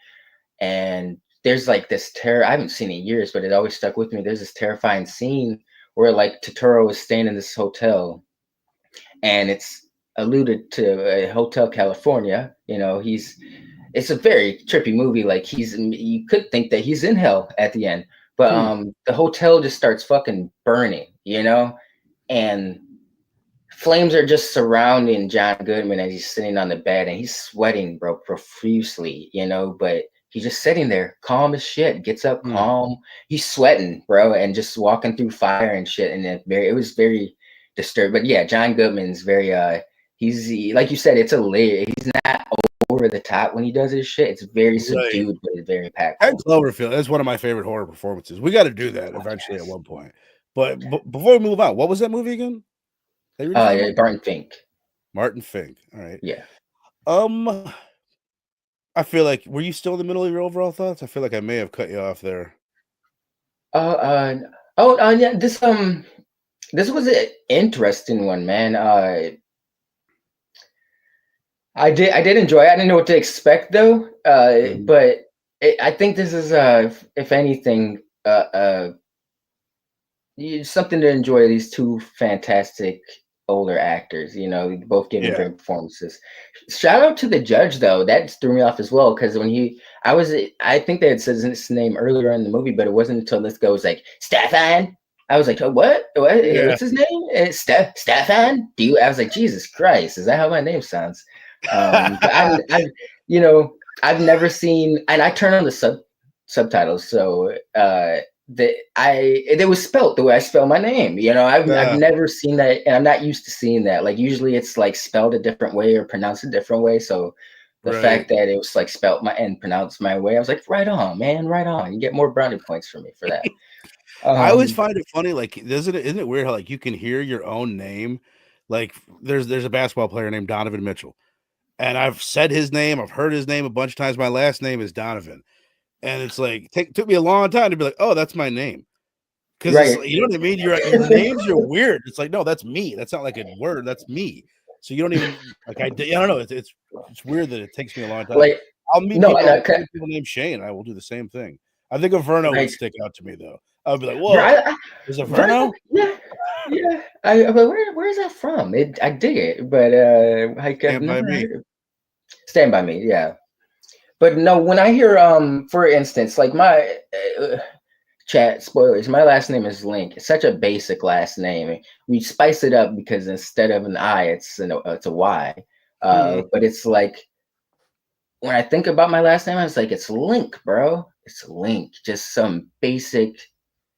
And there's like this terror. I haven't seen it in years, but it always stuck with me. There's this terrifying scene where like Turturro is staying in this hotel, and it's alluded to a Hotel California. It's a very trippy movie. Like you could think that he's in hell at the end, but the hotel just starts fucking burning, and flames are just surrounding John Goodman as he's sitting on the bed, and he's sweating, bro, profusely, but he's just sitting there, calm as shit, gets up calm. He's sweating, bro, and just walking through fire and shit. And it was very disturbed. But yeah, John Goodman's very he's like you said, it's a layer. He's not over the top when he does his shit. It's very subdued, but it's very impactful. Ed Cloverfield is one of my favorite horror performances. We got to do that eventually at one point. But before we move on, what was that movie again? Barton Fink. Martin Fink. All right. Yeah. I feel like, were you still in the middle of your overall thoughts? I feel like I may have cut you off there. Yeah. This was an interesting one, man. I did enjoy it. I didn't know what to expect though. But I think this is if anything, something to enjoy. These two fantastic older actors, both giving great performances. Shout out to the judge though, that threw me off as well, because when I think they had said his name earlier in the movie, but it wasn't until Lithgow was like, Stefan. I was like, oh, what? Yeah. What's his name? Stefan? I was like, Jesus Christ, is that how my name sounds? I've never seen, and I turn on the subtitles, so it was spelt the way I spell my name. I've never seen that, and I'm not used to seeing that. Like usually it's like spelled a different way or pronounced a different way. So the fact that it was like spelt and pronounced my way, I was like, right on, man, right on. You get more brownie points for me for that. I always find it funny, like, isn't it weird how like you can hear your own name? Like there's a basketball player named Donovan Mitchell, and I've said his name, I've heard his name a bunch of times. My last name is Donovan. And it's like took me a long time to be like, oh, that's my name, because you know what I mean. Your names are weird. It's like, no, that's me. That's not like a word. That's me. So you don't even like. I don't know. It's weird that it takes me a long time. Like I'll meet people named Shane. I will do the same thing. I think a Verno would stick out to me though. I would be like, whoa, is it Verno? Yeah. Where is that from? I dig it, but Stand by Me. Stand by Me, yeah. But no, when I hear, for instance, like my chat spoilers, my last name is Link. It's such a basic last name. We spice it up because instead of an I, it's a Y. But it's like when I think about my last name, I was like, it's Link, bro. It's Link. Just some basic.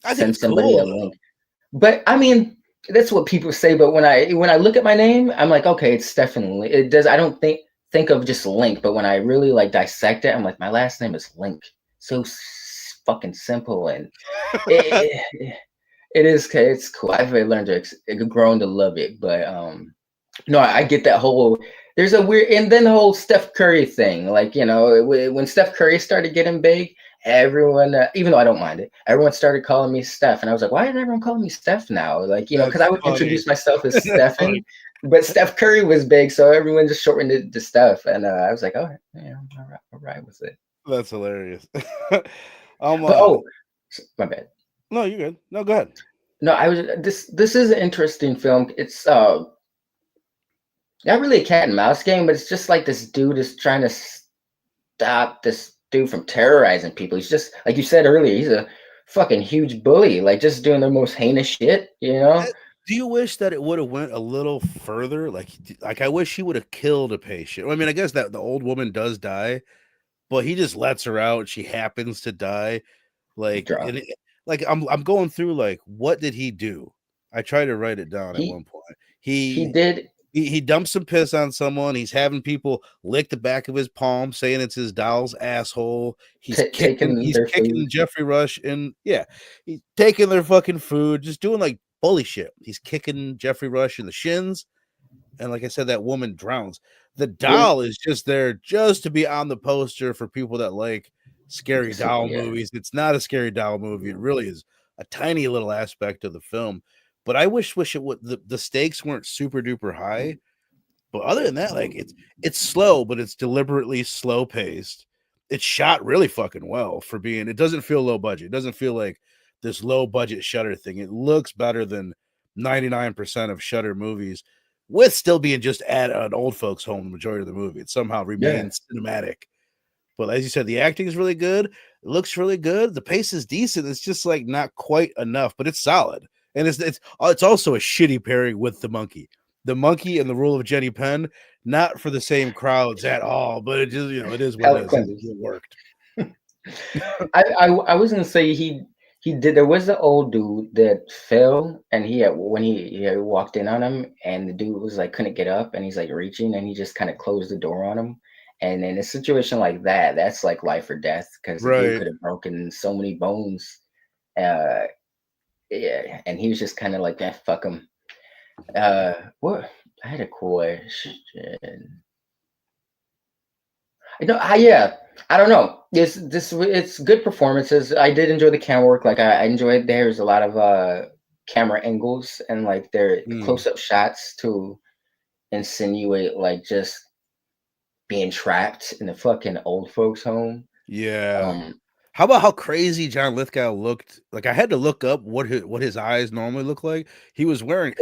I think it's somebody cool, a Link. But I mean, that's what people say. But when I look at my name, I'm like, okay, it's Stefan Link. It does. I don't think of just Link, but when I really like dissect it, I'm like, my last name is Link. So fucking simple, and it's cool. I've learned to grown to love it, but no, I get that whole. There's a weird, and then the whole Steph Curry thing, like when Steph Curry started getting big, everyone, even though I don't mind it, everyone started calling me Steph, and I was like, why is everyone calling me Steph now? Like because I would introduce myself as Stephen. But Steph Curry was big, so everyone just shortened it to Steph, and I was like, "Oh, yeah, all right with it." That's hilarious. My bad. No, you're good. No, go ahead. No, This is an interesting film. It's not really a cat and mouse game, but it's just like this dude is trying to stop this dude from terrorizing people. He's just like you said earlier. He's a fucking huge bully, like just doing the most heinous shit. Do you wish that it would have went a little further? Like I wish he would have killed a patient. I mean, I guess that the old woman does die, but he just lets her out. She happens to die. Like, I'm going through like, what did he do? I tried to write it down at one point. He did He dumps some piss on someone. He's having people lick the back of his palm, saying it's his doll's asshole. He's Taking their kicking food. Geoffrey Rush in. Yeah, he's taking their fucking food, just doing like bully shit. He's kicking Geoffrey Rush in the shins, and like I said, that woman drowns. The doll is just there just to be on the poster for people that like scary doll movies. It's not a scary doll movie. It really is a tiny little aspect of the film. But I wish it would the stakes weren't super duper high. But other than that, like it's slow, but it's deliberately slow paced. It's shot really fucking well for being. It doesn't feel low budget. It doesn't feel like this low budget Shutter thing. It looks better than 99% of Shutter movies, with still being just at an old folks' home the majority of the movie. It somehow remains cinematic. But as you said, the acting is really good. It looks really good. The pace is decent. It's just like not quite enough, but it's solid. And it's also a shitty pairing with the monkey. The monkey and the role of Jenny Penn, not for the same crowds at all, but it just, it is what it is. It worked. I was gonna say he did. There was an old dude that fell, and when he walked in on him, and the dude was like couldn't get up, and he's like reaching, and he just kind of closed the door on him. And in a situation like that, that's like life or death, because the dude could have broken so many bones. Yeah, and he was just kind of like, fuck him. What? I had a question. I don't know. It's good performances. I did enjoy the camera work. Like I enjoyed. There's a lot of camera angles and like the close-up shots to insinuate like just being trapped in the fucking old folks' home. Yeah. How about how crazy John Lithgow looked? Like I had to look up what his eyes normally look like. He was wearing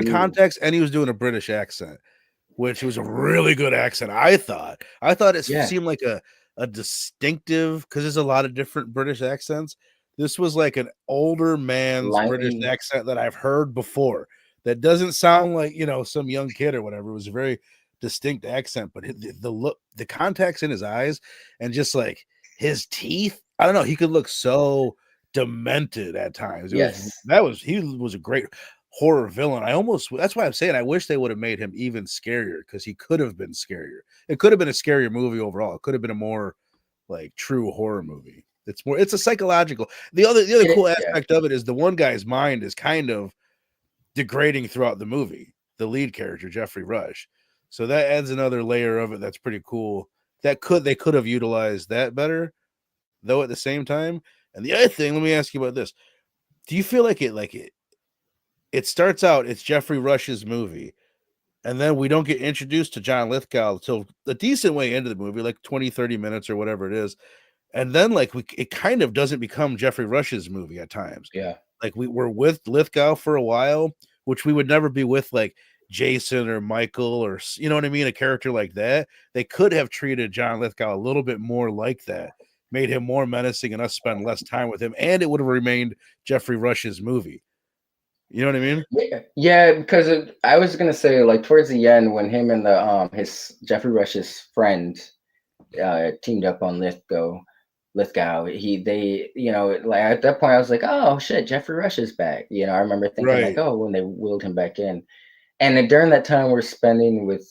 contacts and he was doing a British accent, which was a really good accent. I thought it seemed like a distinctive, because there's a lot of different British accents. This was like an older man's British accent that I've heard before. That doesn't sound like some young kid or whatever. It was a very distinct accent, but the look, the contacts in his eyes, and just like his teeth. I don't know. He could look so demented at times. He was a great horror villain. That's why I'm saying I wish they would have made him even scarier, because he could have been scarier. It could have been a scarier movie overall. It could have been a more like true horror movie. It's a psychological. The other cool aspect of it is the one guy's mind is kind of degrading throughout the movie. The lead character, Geoffrey Rush. So that adds another layer of it that's pretty cool. They could have utilized that better, though, at the same time. And the other thing, let me ask you about this. Do you feel like it starts out, it's Geoffrey Rush's movie, and then we don't get introduced to John Lithgow until a decent way into the movie, like 20, 30 minutes or whatever it is. And then it kind of doesn't become Geoffrey Rush's movie at times. Yeah. Like we're with Lithgow for a while, which we would never be with like Jason or Michael or, you know what I mean? A character like that. They could have treated John Lithgow a little bit more like that, made him more menacing, and us spend less time with him, and it would have remained Geoffrey Rush's movie. You know what I mean? Yeah, because I was gonna say, like, towards the end when him and the his Geoffrey Rush's friend teamed up on Lithgow, they like at that point I was like, oh shit, Geoffrey Rush is back. I remember thinking like, oh, when they wheeled him back in. And then during that time we're spending with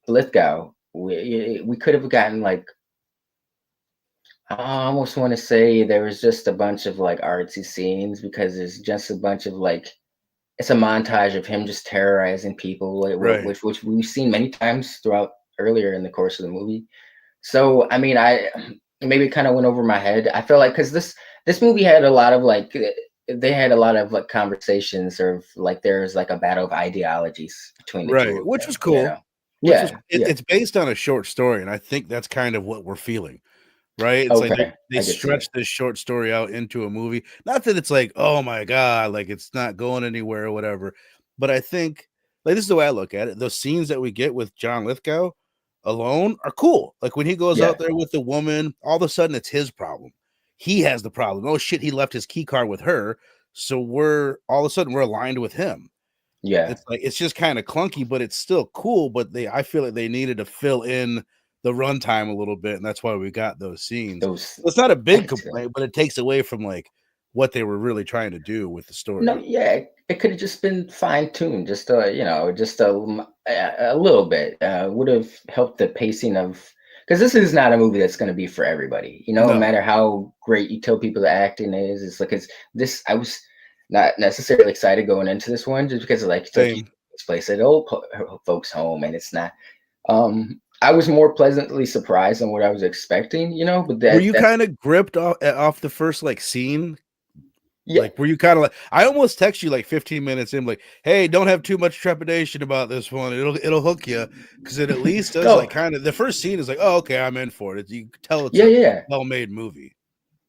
Lithgow, we could have gotten like, I almost want to say there was just a bunch of like artsy scenes, because it's just a bunch of like, it's a montage of him just terrorizing people, which we've seen many times throughout earlier in the course of the movie. So I mean, I maybe kind of went over my head. I feel like because this movie had a lot of like, they had a lot of like conversations, or like there's like a battle of ideologies between the two, which was cool. It's based on a short story, and I think that's kind of what we're feeling. Right? It's like they stretch this short story out into a movie. Not that it's like, oh my God, like it's not going anywhere or whatever. But I think, like, this is the way I look at it. Those scenes that we get with John Lithgow alone are cool. Like when he goes out there with the woman, all of a sudden it's his problem. He has the problem. Oh shit, he left his key card with her. So all of a sudden we're aligned with him. Yeah. It's like, it's just kind of clunky, but it's still cool. But I feel like they needed to fill in the runtime a little bit, and that's why we got those scenes. It's not a big complaint, but it takes away from like what they were really trying to do with the story. No, yeah, it could have just been fine-tuned, just just a little bit. Would have helped the pacing of, because this is not a movie that's going to be for everybody. No No, matter how great you tell people the acting is, it's like it's this. I was not necessarily excited going into this one just because like you same. this place at old folks' home, and it's not. I was more pleasantly surprised than what I was expecting. But Were you that's kind of gripped off the first like scene? yeah. Like, were you kind of like, I almost text you like 15 minutes in, like, hey, don't have too much trepidation about this one. It'll hook you, because it at least does No, like kind of the first scene is like, oh, okay, I'm in for it. You can tell it's yeah, a yeah. well-made movie.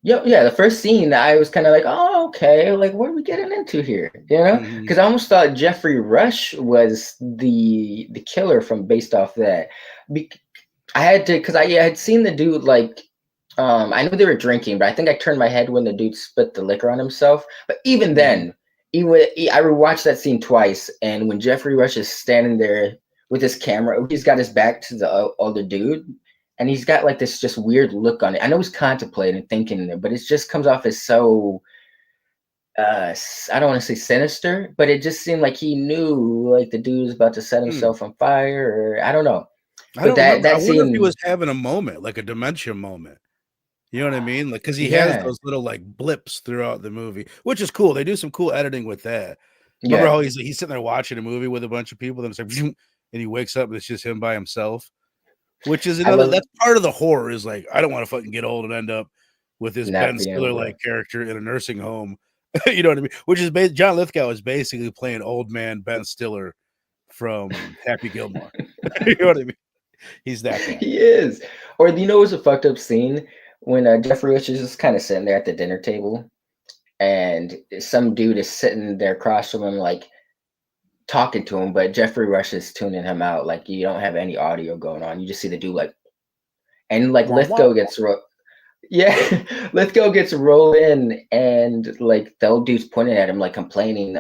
Yeah. The first scene, I was kind of like, oh, okay, like what are we getting into here? Hmm. Because I almost thought Geoffrey Rush was the killer from based off that. Bec- I had to, because I had seen the dude like, I knew they were drinking, but I think I turned my head when the dude spit the liquor on himself. But even Hmm. then, I rewatched that scene twice, and when Geoffrey Rush is standing there with his camera, he's got his back to the other dude, and he's got like this just weird look on it. I know he's contemplating and thinking, but it just comes off as so I don't want to say sinister, but it just seemed like he knew like the dude was about to set Hmm. himself on fire, or I don't know. I But don't that remember. I that wonder if he was scene, having a moment, like a dementia moment. You know what I mean? Like, because he has yeah, those little like blips throughout the movie, which is cool. They do some cool editing with that. Remember yeah. how he's sitting there watching a movie with a bunch of people, then it's like, and he wakes up and it's just him by himself. Which is I another, love that's part of the horror, is like, I don't want to fucking get old and end up with this not Ben being able Stiller to. like character in a nursing home. You know what I mean? Which is John Lithgow is basically playing old man Ben Stiller from Happy Gilmore. You know what I mean? He's that guy. He is. Or it was a fucked up scene when Jeffrey Rush is just kind of sitting there at the dinner table, and some dude is sitting there across from him, like talking to him, but Jeffrey Rush is tuning him out. Like you don't have any audio going on. You just see the dude like, and like Wah, wah. yeah, Lithgow gets rolled in, and like the old dude's pointing at him, like complaining,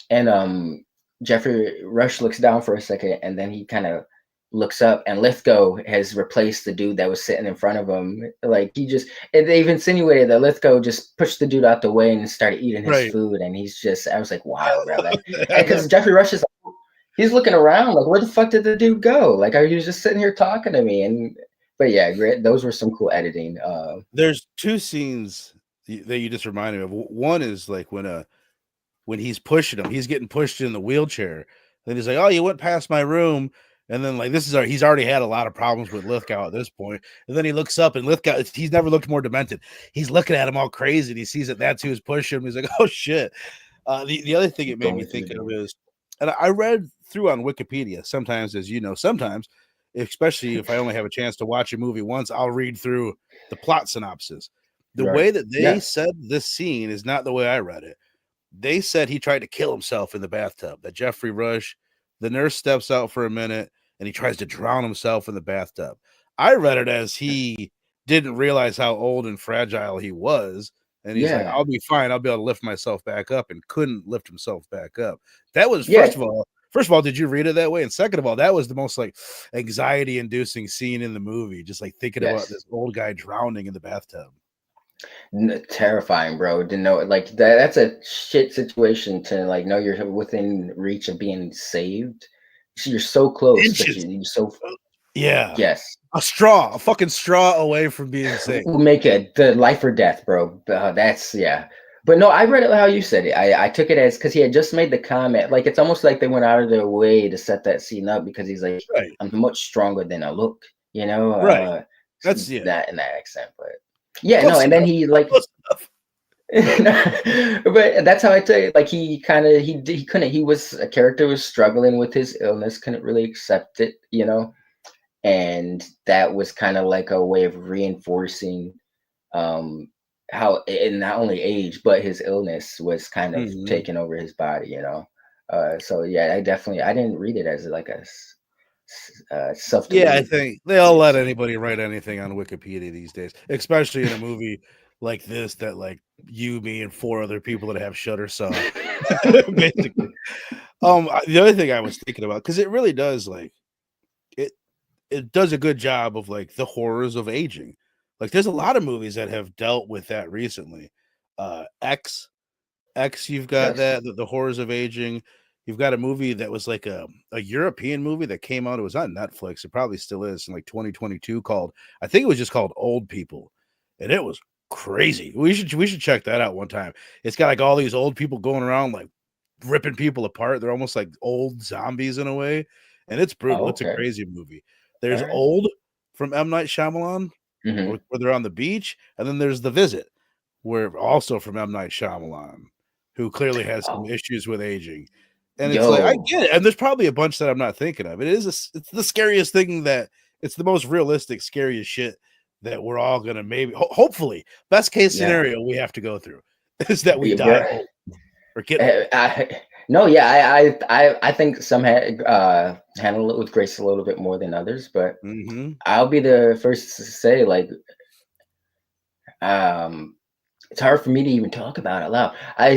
and Jeffrey Rush looks down for a second, and then he kind of looks up, and Lithgow has replaced the dude that was sitting in front of him. Like and they've insinuated that Lithgow just pushed the dude out the way and started eating his Right. food, and I was like, wow, bro, that, I because remember. Jeffrey Rush is, he's looking around like, where the fuck did the dude go? Like, he was just sitting here talking to me, and but yeah, great. Those were some cool editing. There's two scenes that you just reminded me of. One is like when he's pushing him, he's getting pushed in the wheelchair. Then he's like, "Oh, you went past my room." And then like he's already had a lot of problems with Lithgow at this point. And then he looks up and Lithgow, he's never looked more demented. He's looking at him all crazy and he sees that that's who's pushing him. He's like, "Oh shit." The other thing it made me Going through the think of door. is, and I read through on Wikipedia sometimes, as you know, sometimes, especially if I only have a chance to watch a movie once, I'll read through the plot synopsis. The Right. way that they Yeah. said this scene is not the way I read it. They said he tried to kill himself in the bathtub. That Geoffrey Rush, the nurse steps out for a minute and he tries to drown himself in the bathtub. I read it as he didn't realize how old and fragile he was. And he's like, Yeah. I'll be fine. I'll be able to lift myself back up, and couldn't lift himself back up. That was, Yeah. first of all, did you read it that way? And second of all, that was the most like anxiety inducing scene in the movie. Just like thinking about Yes. this old guy drowning in the bathtub. Terrifying, bro. To know like that's a shit situation to like know you're within reach of being saved. So you're so close, but Inches. you're so Yeah. yes. A fucking straw away from being sick. We'll make it the life or death, bro. That's yeah. But no, I read it how you said it. I took it as because he had just made the comment. Like it's almost like they went out of their way to set that scene up because he's like, Right. I'm much stronger than I look, you know. Right. That's yeah. That in that accent, but yeah, no. Close And then enough. he like Close enough. but that's how I tell you. Like he couldn't. He was a character was struggling with his illness, couldn't really accept it, and that was kind of like a way of reinforcing how and not only age but his illness was kind of Mhm. taking over his body. So yeah, I didn't read it as like a Yeah, I self-deluded think they'll let scene. anybody write anything on Wikipedia these days, especially in a movie like this that like you, me, and four other people that have Shudder saw. Basically. The other thing I was thinking about, because it really does like it it does a good job of like the horrors of aging. Like there's a lot of movies that have dealt with that recently. X, X, you've got Yes. that the horrors of aging. You've got a movie that was like a European movie that came out. It was on Netflix. It probably still is in like 2022 called, I think it was just called Old People. And it was crazy. We should check that out one time. It's got like all these old people going around like ripping people apart. They're almost like old zombies in a way. And it's brutal. Oh, It's a okay. crazy movie. There's All right. Old from M. Night Shyamalan, Mm-hmm. where they're on the beach, and then there's The Visit, where also from M. Night Shyamalan, who clearly has some Oh, issues with aging. And it's like, I yo. get it. And there's probably a bunch that I'm not thinking of. It's the scariest thing, that it's the most realistic, scariest shit that we're all gonna maybe hopefully, best case Yeah. scenario we have to go through is that we Yeah, die bro. old or get old. No, yeah, I think some handle it with grace a little bit more than others, but Mm-hmm. I'll be the first to say, like, um, it's hard for me to even talk about it loud.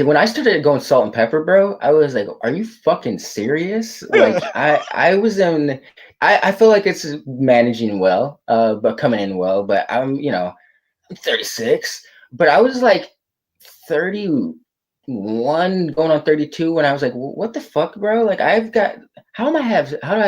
When I started going salt and pepper, bro, I was like, "Are you fucking serious?" Like, I was in. I feel like it's managing well, but coming in well. But I'm 36, but I was like 31 going on 32 when I was like, what the fuck, bro? Like, how do I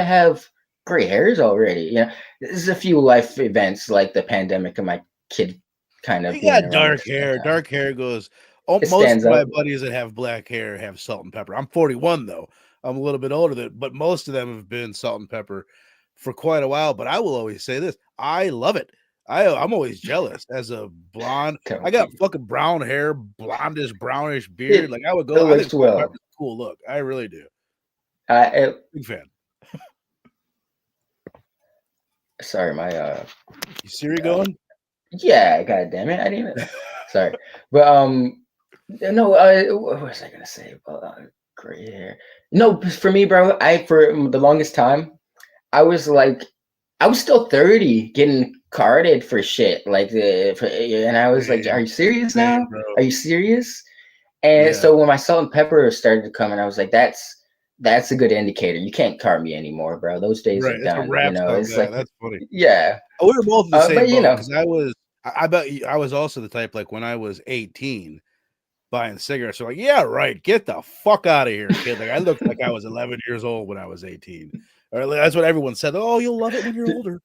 have gray hairs already? This is a few life events like the pandemic and my kid kind of You being got around at dark the same hair. time. Dark hair goes. Oh, It most stands of my out. buddies that have black hair have salt and pepper. I'm 41 though. I'm a little bit older than, but most of them have been salt and pepper for quite a while. But I will always say this: I love it. I'm always jealous as a blonde. I got fucking brown hair, blondish, brownish beard. It, Like I would it go. I think looks salt and well. pepper's a cool look. I really do. Big fan. Sorry, my You Siri going? yeah, god damn it, I didn't even. Sorry, but no, what was I gonna say about gray hair? No, for me, bro, for the longest time, I was like, I was still 30 getting carded for shit. Like, and I was like, are Same, you serious same, now? bro. Are you serious? And Yeah, so when my salt and pepper started to come, and I was like, that's a good indicator. You can't card me anymore, bro. Those days right. are It's a done. wraps on It's that. like, That's funny. yeah. We were both in the But same you boat know, because I was. I bet I was also the type, like when I was 18 buying cigarettes. So like, yeah, right. Get the fuck out of here, kid. Like I looked like I was 11 years old when I was 18. Or that's what everyone said. Oh, you'll love it when you're older.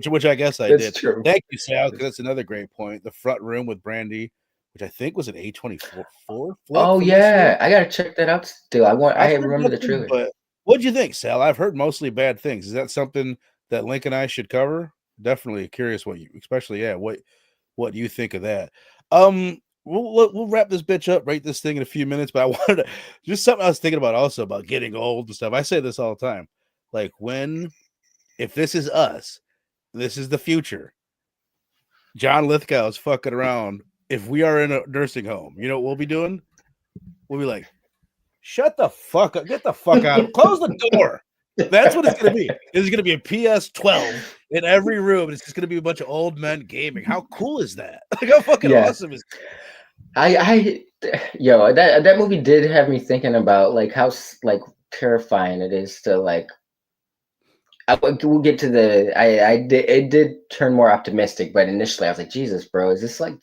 Which I guess I that's did. true. Thank you, Sal, because that's another great point. The Front Room with Brandy, which I think was an A24 flick Oh from this year. yeah, I gotta check that out still. I've I heard remember the nothing trailer. but what'd you think, Sal? I've heard mostly bad things. Is that something that Link and I should cover? Definitely curious what you, especially, yeah, what you think of that. We'll wrap this bitch up, rate this thing in a few minutes, but I wanted to just something I was thinking about also about getting old and stuff. I say this all the time. Like if this is us, this is the future. John Lithgow is fucking around. If we are in a nursing home, you know what we'll be doing? We'll be like, shut the fuck up, get the fuck out, close the door. That's what it's gonna be. There's gonna be a PS12 in every room, and it's just gonna be a bunch of old men gaming. How cool is that? Like, how fucking Yeah, awesome is that? yo, that movie did have me thinking about like how like terrifying it is to like. We'll get to it did turn more optimistic, but initially I was like, Jesus, bro, is this like,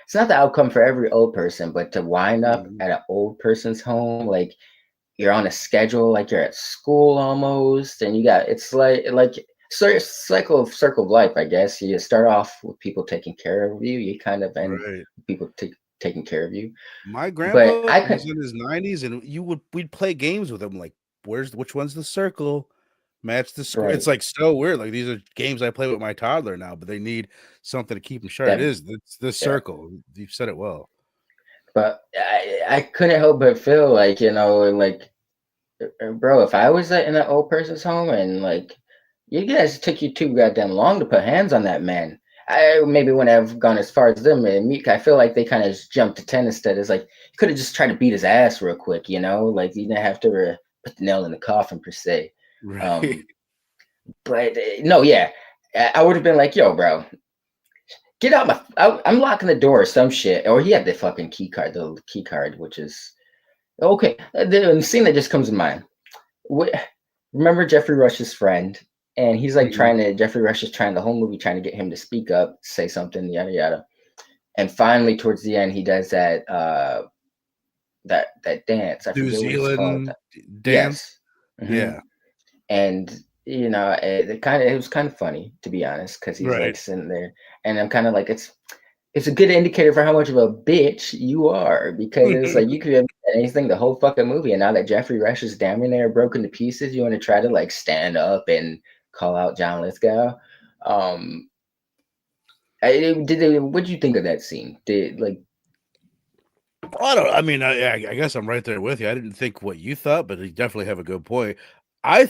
it's not the outcome for every old person, but to wind up Mhm. at an old person's home, like you're on a schedule, like you're at school almost, and you got, it's like circle of life, I guess. You start off with people taking care of you, you kind of end Right. with people taking care of you. My But grandpa I was could, in his 90s, and we'd play games with him, like, which one's the circle? Match the square. It's right, like so weird. Like these are games I play with my toddler now, but they need something to keep them sharp. that, It's the yeah. circle. You've said it well. But I couldn't help but feel like, like, bro, if I was in an old person's home and like you guys took you too goddamn long to put hands on that man, I maybe wouldn't have gone as far as them. And Meek, I feel like they kind of jumped to 10 instead. It's like you could have just tried to beat his ass real quick, like you didn't have to put the nail in the coffin per se. Right. Um, but no, yeah, I would have been like, yo, bro, get out I'm locking the door or some shit. Or he had the fucking the key card, which is okay. The scene that just comes to mind. Remember Jeffrey Rush's friend, and he's like Mhm. Jeffrey Rush is trying the whole movie trying to get him to speak up, say something, yada yada. And finally, towards the end, he does that. that dance. I New forget what it's called. Zealand dance. Yes. Mhm. Yeah. And it was kind of funny, to be honest, because he's like Right. sitting there, and I'm kind of like, it's a good indicator for how much of a bitch you are, because it's like you could have done anything the whole fucking movie, and now that Geoffrey Rush is damn near broken to pieces, you want to try to like stand up and call out John Lithgow. Um, what did you think of that scene? I mean, I guess I'm right there with you. I didn't think what you thought, but you definitely have a good point. I'm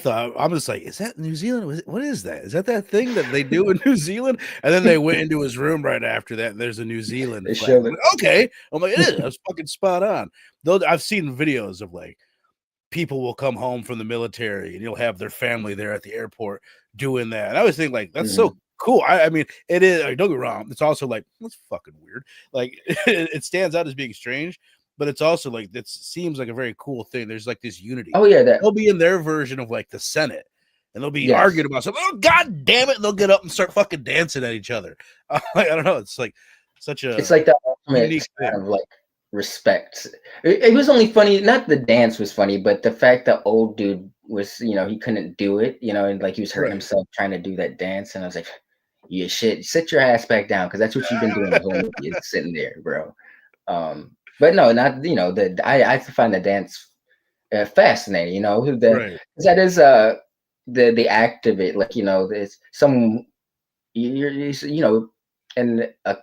just like, is that New Zealand? What is that? Is that thing that they do in New Zealand? And then they went into his room right after that, and there's a New Zealand They flag. showed it. Okay. I'm like, it is. That's fucking spot on. Though I've seen videos of like people will come home from the military and you'll have their family there at the airport doing that. And I always think like that's so cool. I mean, it is. Don't get me wrong. It's also like that's fucking weird. Like it stands out as being strange, but it's also like that seems like a very cool thing. There's like this unity. Oh yeah, They'll be in their version of like the Senate, and they'll be arguing about something. Oh god damn it! And they'll get up and start fucking dancing at each other. I don't know. It's like such a. It's like the ultimate unique kind thing. of like respect. It was only funny. Not the dance was funny, but the fact that old dude was, he couldn't do it, and like he was hurting Right. himself trying to do that dance, and I was like, "You shit, sit your ass back down," because that's what you've been doing the whole movie, is sitting there, bro. But no, not I find the dance fascinating. Right. That is the act of it, like there's some in a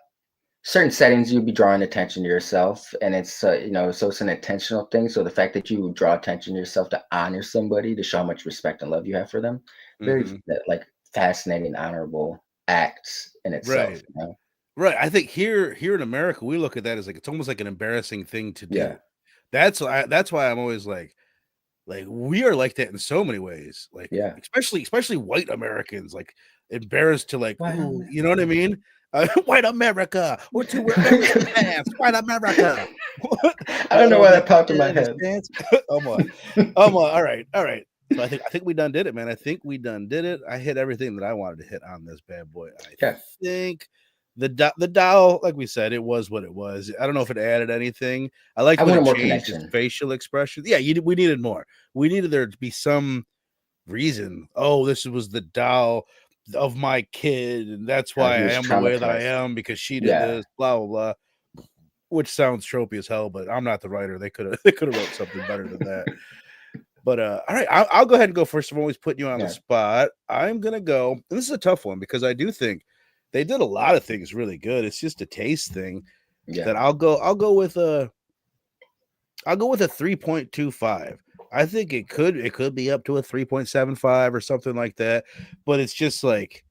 certain settings you'll be drawing attention to yourself, and it's so it's an intentional thing. So the fact that you draw attention to yourself to honor somebody, to show how much respect and love you have for them, very like fascinating, honorable acts in itself. Right. Right. I think here in America, we look at that as like it's almost like an embarrassing thing to do. Yeah. That's why I'm always like we are like that in so many ways. Like Yeah. especially white Americans, like embarrassed to like, White ooh, you know what I mean? White America, or to wear American pants, white America. I don't know why that popped in my head. I'm all right. So I think we done did it, man. I think we done did it. I hit everything that I wanted to hit on this bad boy. I think the dial, like we said, it was what it was. I don't know if it added anything. I like when it changed his facial expression. Yeah, we needed more. We needed there to be some reason. Oh, this was the dial of my kid, and that's why I am the way that I am, because she did this, blah blah blah. Which sounds tropey as hell, but I'm not the writer. They could have wrote something better than that. But all right, I'll go ahead and go first. I'm always putting you on the spot. I'm gonna go, and this is a tough one because I do think they did a lot of things really good. It's just a taste thing. That I'll go with a 3.25. I think it could be up to a 3.75 or something like that. But it's just like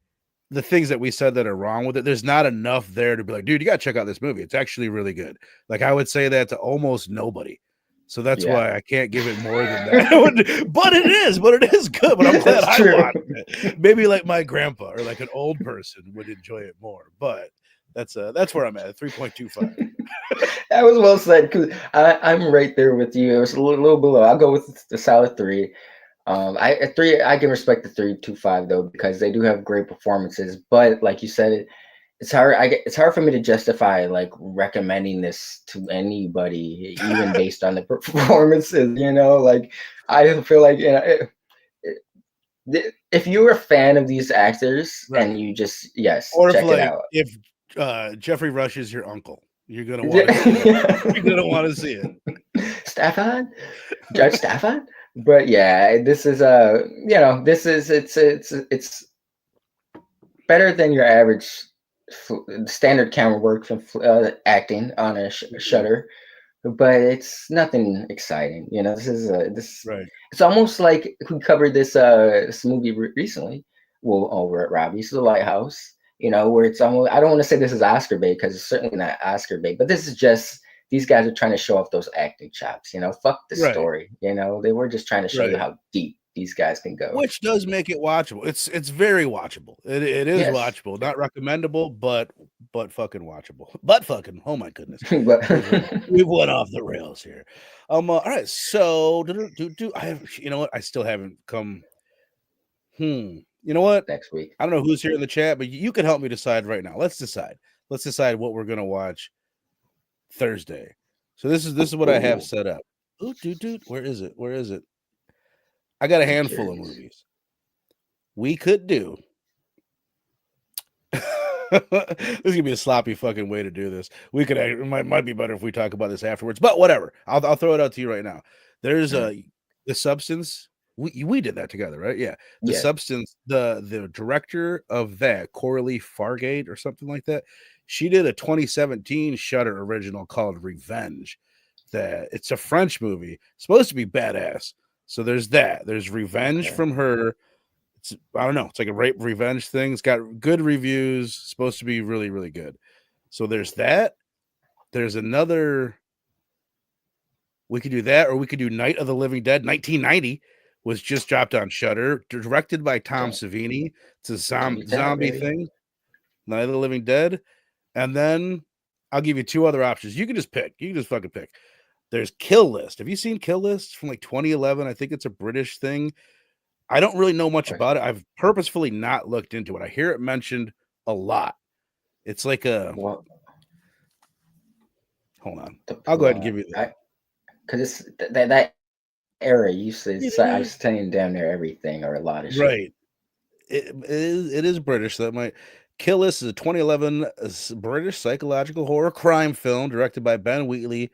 the things that we said that are wrong with it. There's not enough there to be like, dude, you got to check out this movie. It's actually really good. Like I would say that to almost nobody. So that's why I can't give it more than that. But it is good. But I'm glad I watched it. Maybe like my grandpa or like an old person would enjoy it more. But that's where I'm at 3.25. That was well said, because I'm right there with you. It was a little below. I'll go with the solid 3. I can respect the 3.25 though, because they do have great performances. But like you said, it's hard. It's hard for me to justify like recommending this to anybody, even based on the performances. Like I feel like if you're a fan of these actors and you just or check it out. If Geoffrey Rush is your uncle, you're gonna want to see it. You're gonna want to see it. Stafford, Judge Stafford. But yeah, this is it's better than your average standard camera work from acting on a shutter, but it's nothing exciting. This is right. It's almost like we covered this movie recently, over at Robbie's, The Lighthouse. Where it's almost, I don't want to say this is Oscar bait, because it's certainly not Oscar bait, but this is just, these guys are trying to show off those acting chops. Fuck the story. They were just trying to show you how deep these guys can go, which does make it watchable. It's very watchable. It is watchable, not recommendable, but fucking watchable. But fucking, oh my goodness, we went off the rails here. All right, so I have, what, I still haven't come. You know what? Next week. I don't know who's here in the chat, but you can help me decide right now. Let's decide what we're gonna watch Thursday. So this is what I have set up. Ooh, dude, where is it? Where is it? I got a handful of movies. We could do. This is gonna be a sloppy fucking way to do this. We could it might be better if we talk about this afterwards, but whatever. I'll throw it out to you right now. There's The Substance. We did that together, right? Yeah. The Substance. The director of that, Coralie Fargate or something like that. She did a 2017 Shudder original called Revenge. That it's a French movie, supposed to be badass. So there's that. There's Revenge from her. I don't know. It's like a rape revenge thing. It's got good reviews. Supposed to be really, really good. So there's that. There's another. We could do that, or we could do Night of the Living Dead. 1990 was just dropped on Shudder, directed by Tom Savini. It's a zombie thing. Night of the Living Dead, and then I'll give you two other options. You can just pick. You can just fucking pick. There's Kill List. Have you seen Kill List from like 2011? I think it's a British thing. I don't really know much about it. I've purposefully not looked into it. I hear it mentioned a lot. It's like a. Hold on. I'll go ahead and give you that. Because it's that era used to. I was saying damn near everything or a lot of shit. Right. It is British. So that might. Kill List is a 2011 British psychological horror crime film directed by Ben Wheatley.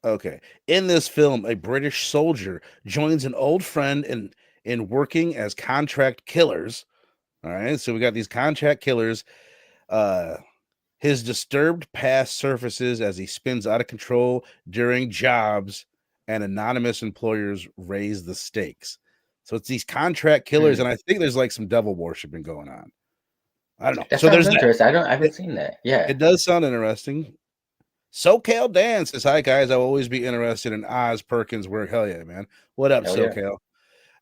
Okay. In this film, a British soldier joins an old friend in working as contract killers. All right. So we got these contract killers. His disturbed past surfaces as he spins out of control during jobs, and anonymous employers raise the stakes. So it's these contract killers, and I think there's like some devil worshiping going on. I don't know. That sounds interesting. I haven't seen that. Yeah. It does sound interesting. SoCal Dan says, hi, guys. I'll always be interested in Oz Perkins' work. Hell yeah, man. What up, SoCal?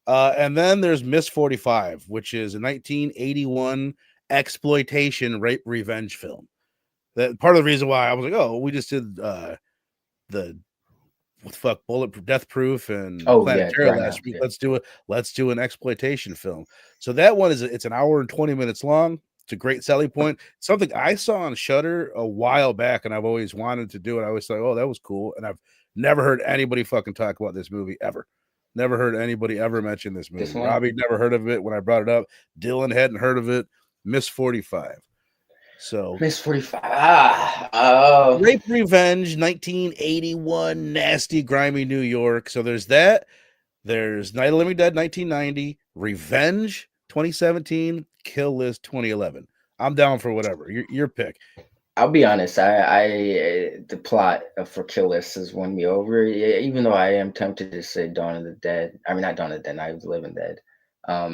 Yeah. And then there's Miss 45, which is a 1981 exploitation rape revenge film. That part of the reason why I was like, oh, we just did the Bullet Death Proof and Planet Terror last week. Yeah. Let's do an exploitation film. So that one it's an hour and 20 minutes long. It's a great selling point. Something I saw on Shudder a while back, and I've always wanted to do it. I always thought, oh, that was cool. And I've never heard anybody fucking talk about this movie ever. Never heard anybody ever mention this movie. Robbie never heard of it when I brought it up. Dylan hadn't heard of it. Miss 45. So Miss 45. Rape Revenge, 1981, nasty, grimy New York. So there's that. There's Night of the Living Dead, 1990. Revenge, 2017. Kill List, 2011. I'm down for whatever. Your pick. I'll be honest. The plot for Kill List has won me over. Even though I am tempted to say Dawn of the Dead. I mean, not Dawn of the Dead. Night of the Living Dead. I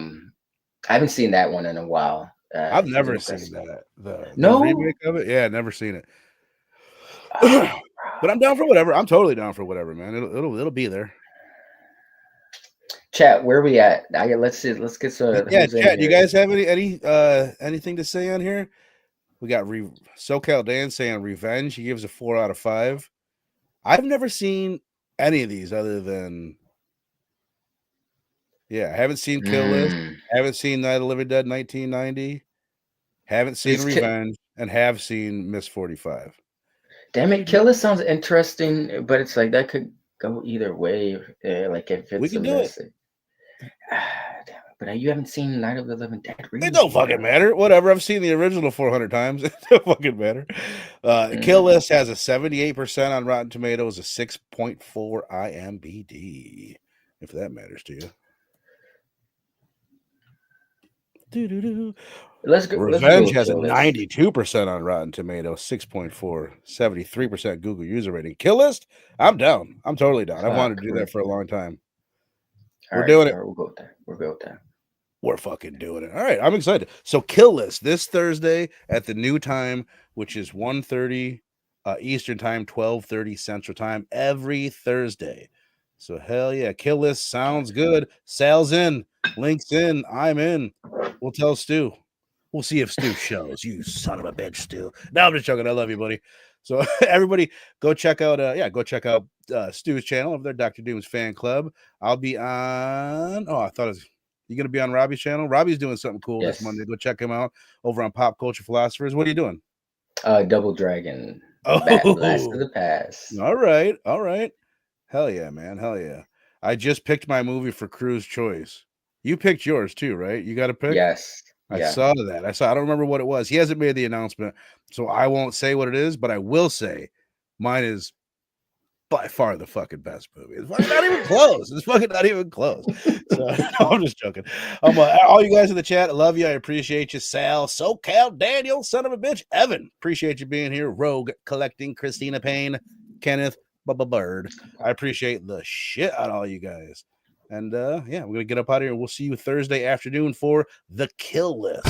haven't seen that one in a while. I've never seen that. The remake of it. Yeah, never seen it. But I'm down for whatever. I'm totally down for whatever, man. It'll be there. Chat, where are we at? Let's get some. Yeah, chat. Do you guys have anything to say on here? We got SoCal Dan saying Revenge. He gives a 4 out of 5. I've never seen any of these other than. Yeah, I haven't seen Kill List. Haven't seen Night of the Living Dead 1990. Haven't seen Revenge, and have seen Miss 45. Damn it, Kill List sounds interesting, but it's like that could go either way. Like if it's we can do it. Damn it, but you haven't seen Night of the Living Dead. It don't fucking matter. Whatever. I've seen the original 400 times. It don't fucking matter. Kill List has a 78% on Rotten Tomatoes, a 6.4 IMDb. If that matters to you. Revenge has a 92% on Rotten Tomatoes, 6.4, 73% Google user rating. Kill List, I'm down. I'm totally down. I've wanted to do that for a long time. We're doing it. We'll go with that. We'll go with that. We're fucking doing it. All right, I'm excited. So Kill List this Thursday at the new time, which is 1:30 Eastern time, 12:30 Central time, every Thursday. So hell yeah, Kill List sounds good. Sal's in, Link's in, I'm in. We'll tell Stu. We'll see if Stu shows. You son of a bitch, Stu. No, I'm just joking. I love you, buddy. So everybody, go check out. Stu's channel over there, Dr. Doom's Fan Club. I'll be on. Oh, I thought it was. You gonna be on Robbie's channel? Robbie's doing something cool this Monday. Go check him out over on Pop Culture Philosophers. What are you doing? Double Dragon. Oh, Blast of the Past. All right. Hell yeah, man. Hell yeah. I just picked my movie for Crew's Choice. You picked yours too, right? You got a pick? Yes. I saw that. I don't remember what it was. He hasn't made the announcement, so I won't say what it is, but I will say mine is by far the fucking best movie. It's fucking not even close. It's fucking not even close. So, no, I'm just joking. All you guys in the chat, I love you. I appreciate you. Sal, SoCal, Daniel, son of a bitch, Evan, appreciate you being here. Rogue Collecting, Christina Payne, Kenneth, Bubba Bird. I appreciate the shit out of all you guys. And yeah, we're gonna get up out of here. We'll see you Thursday afternoon for the Kill List.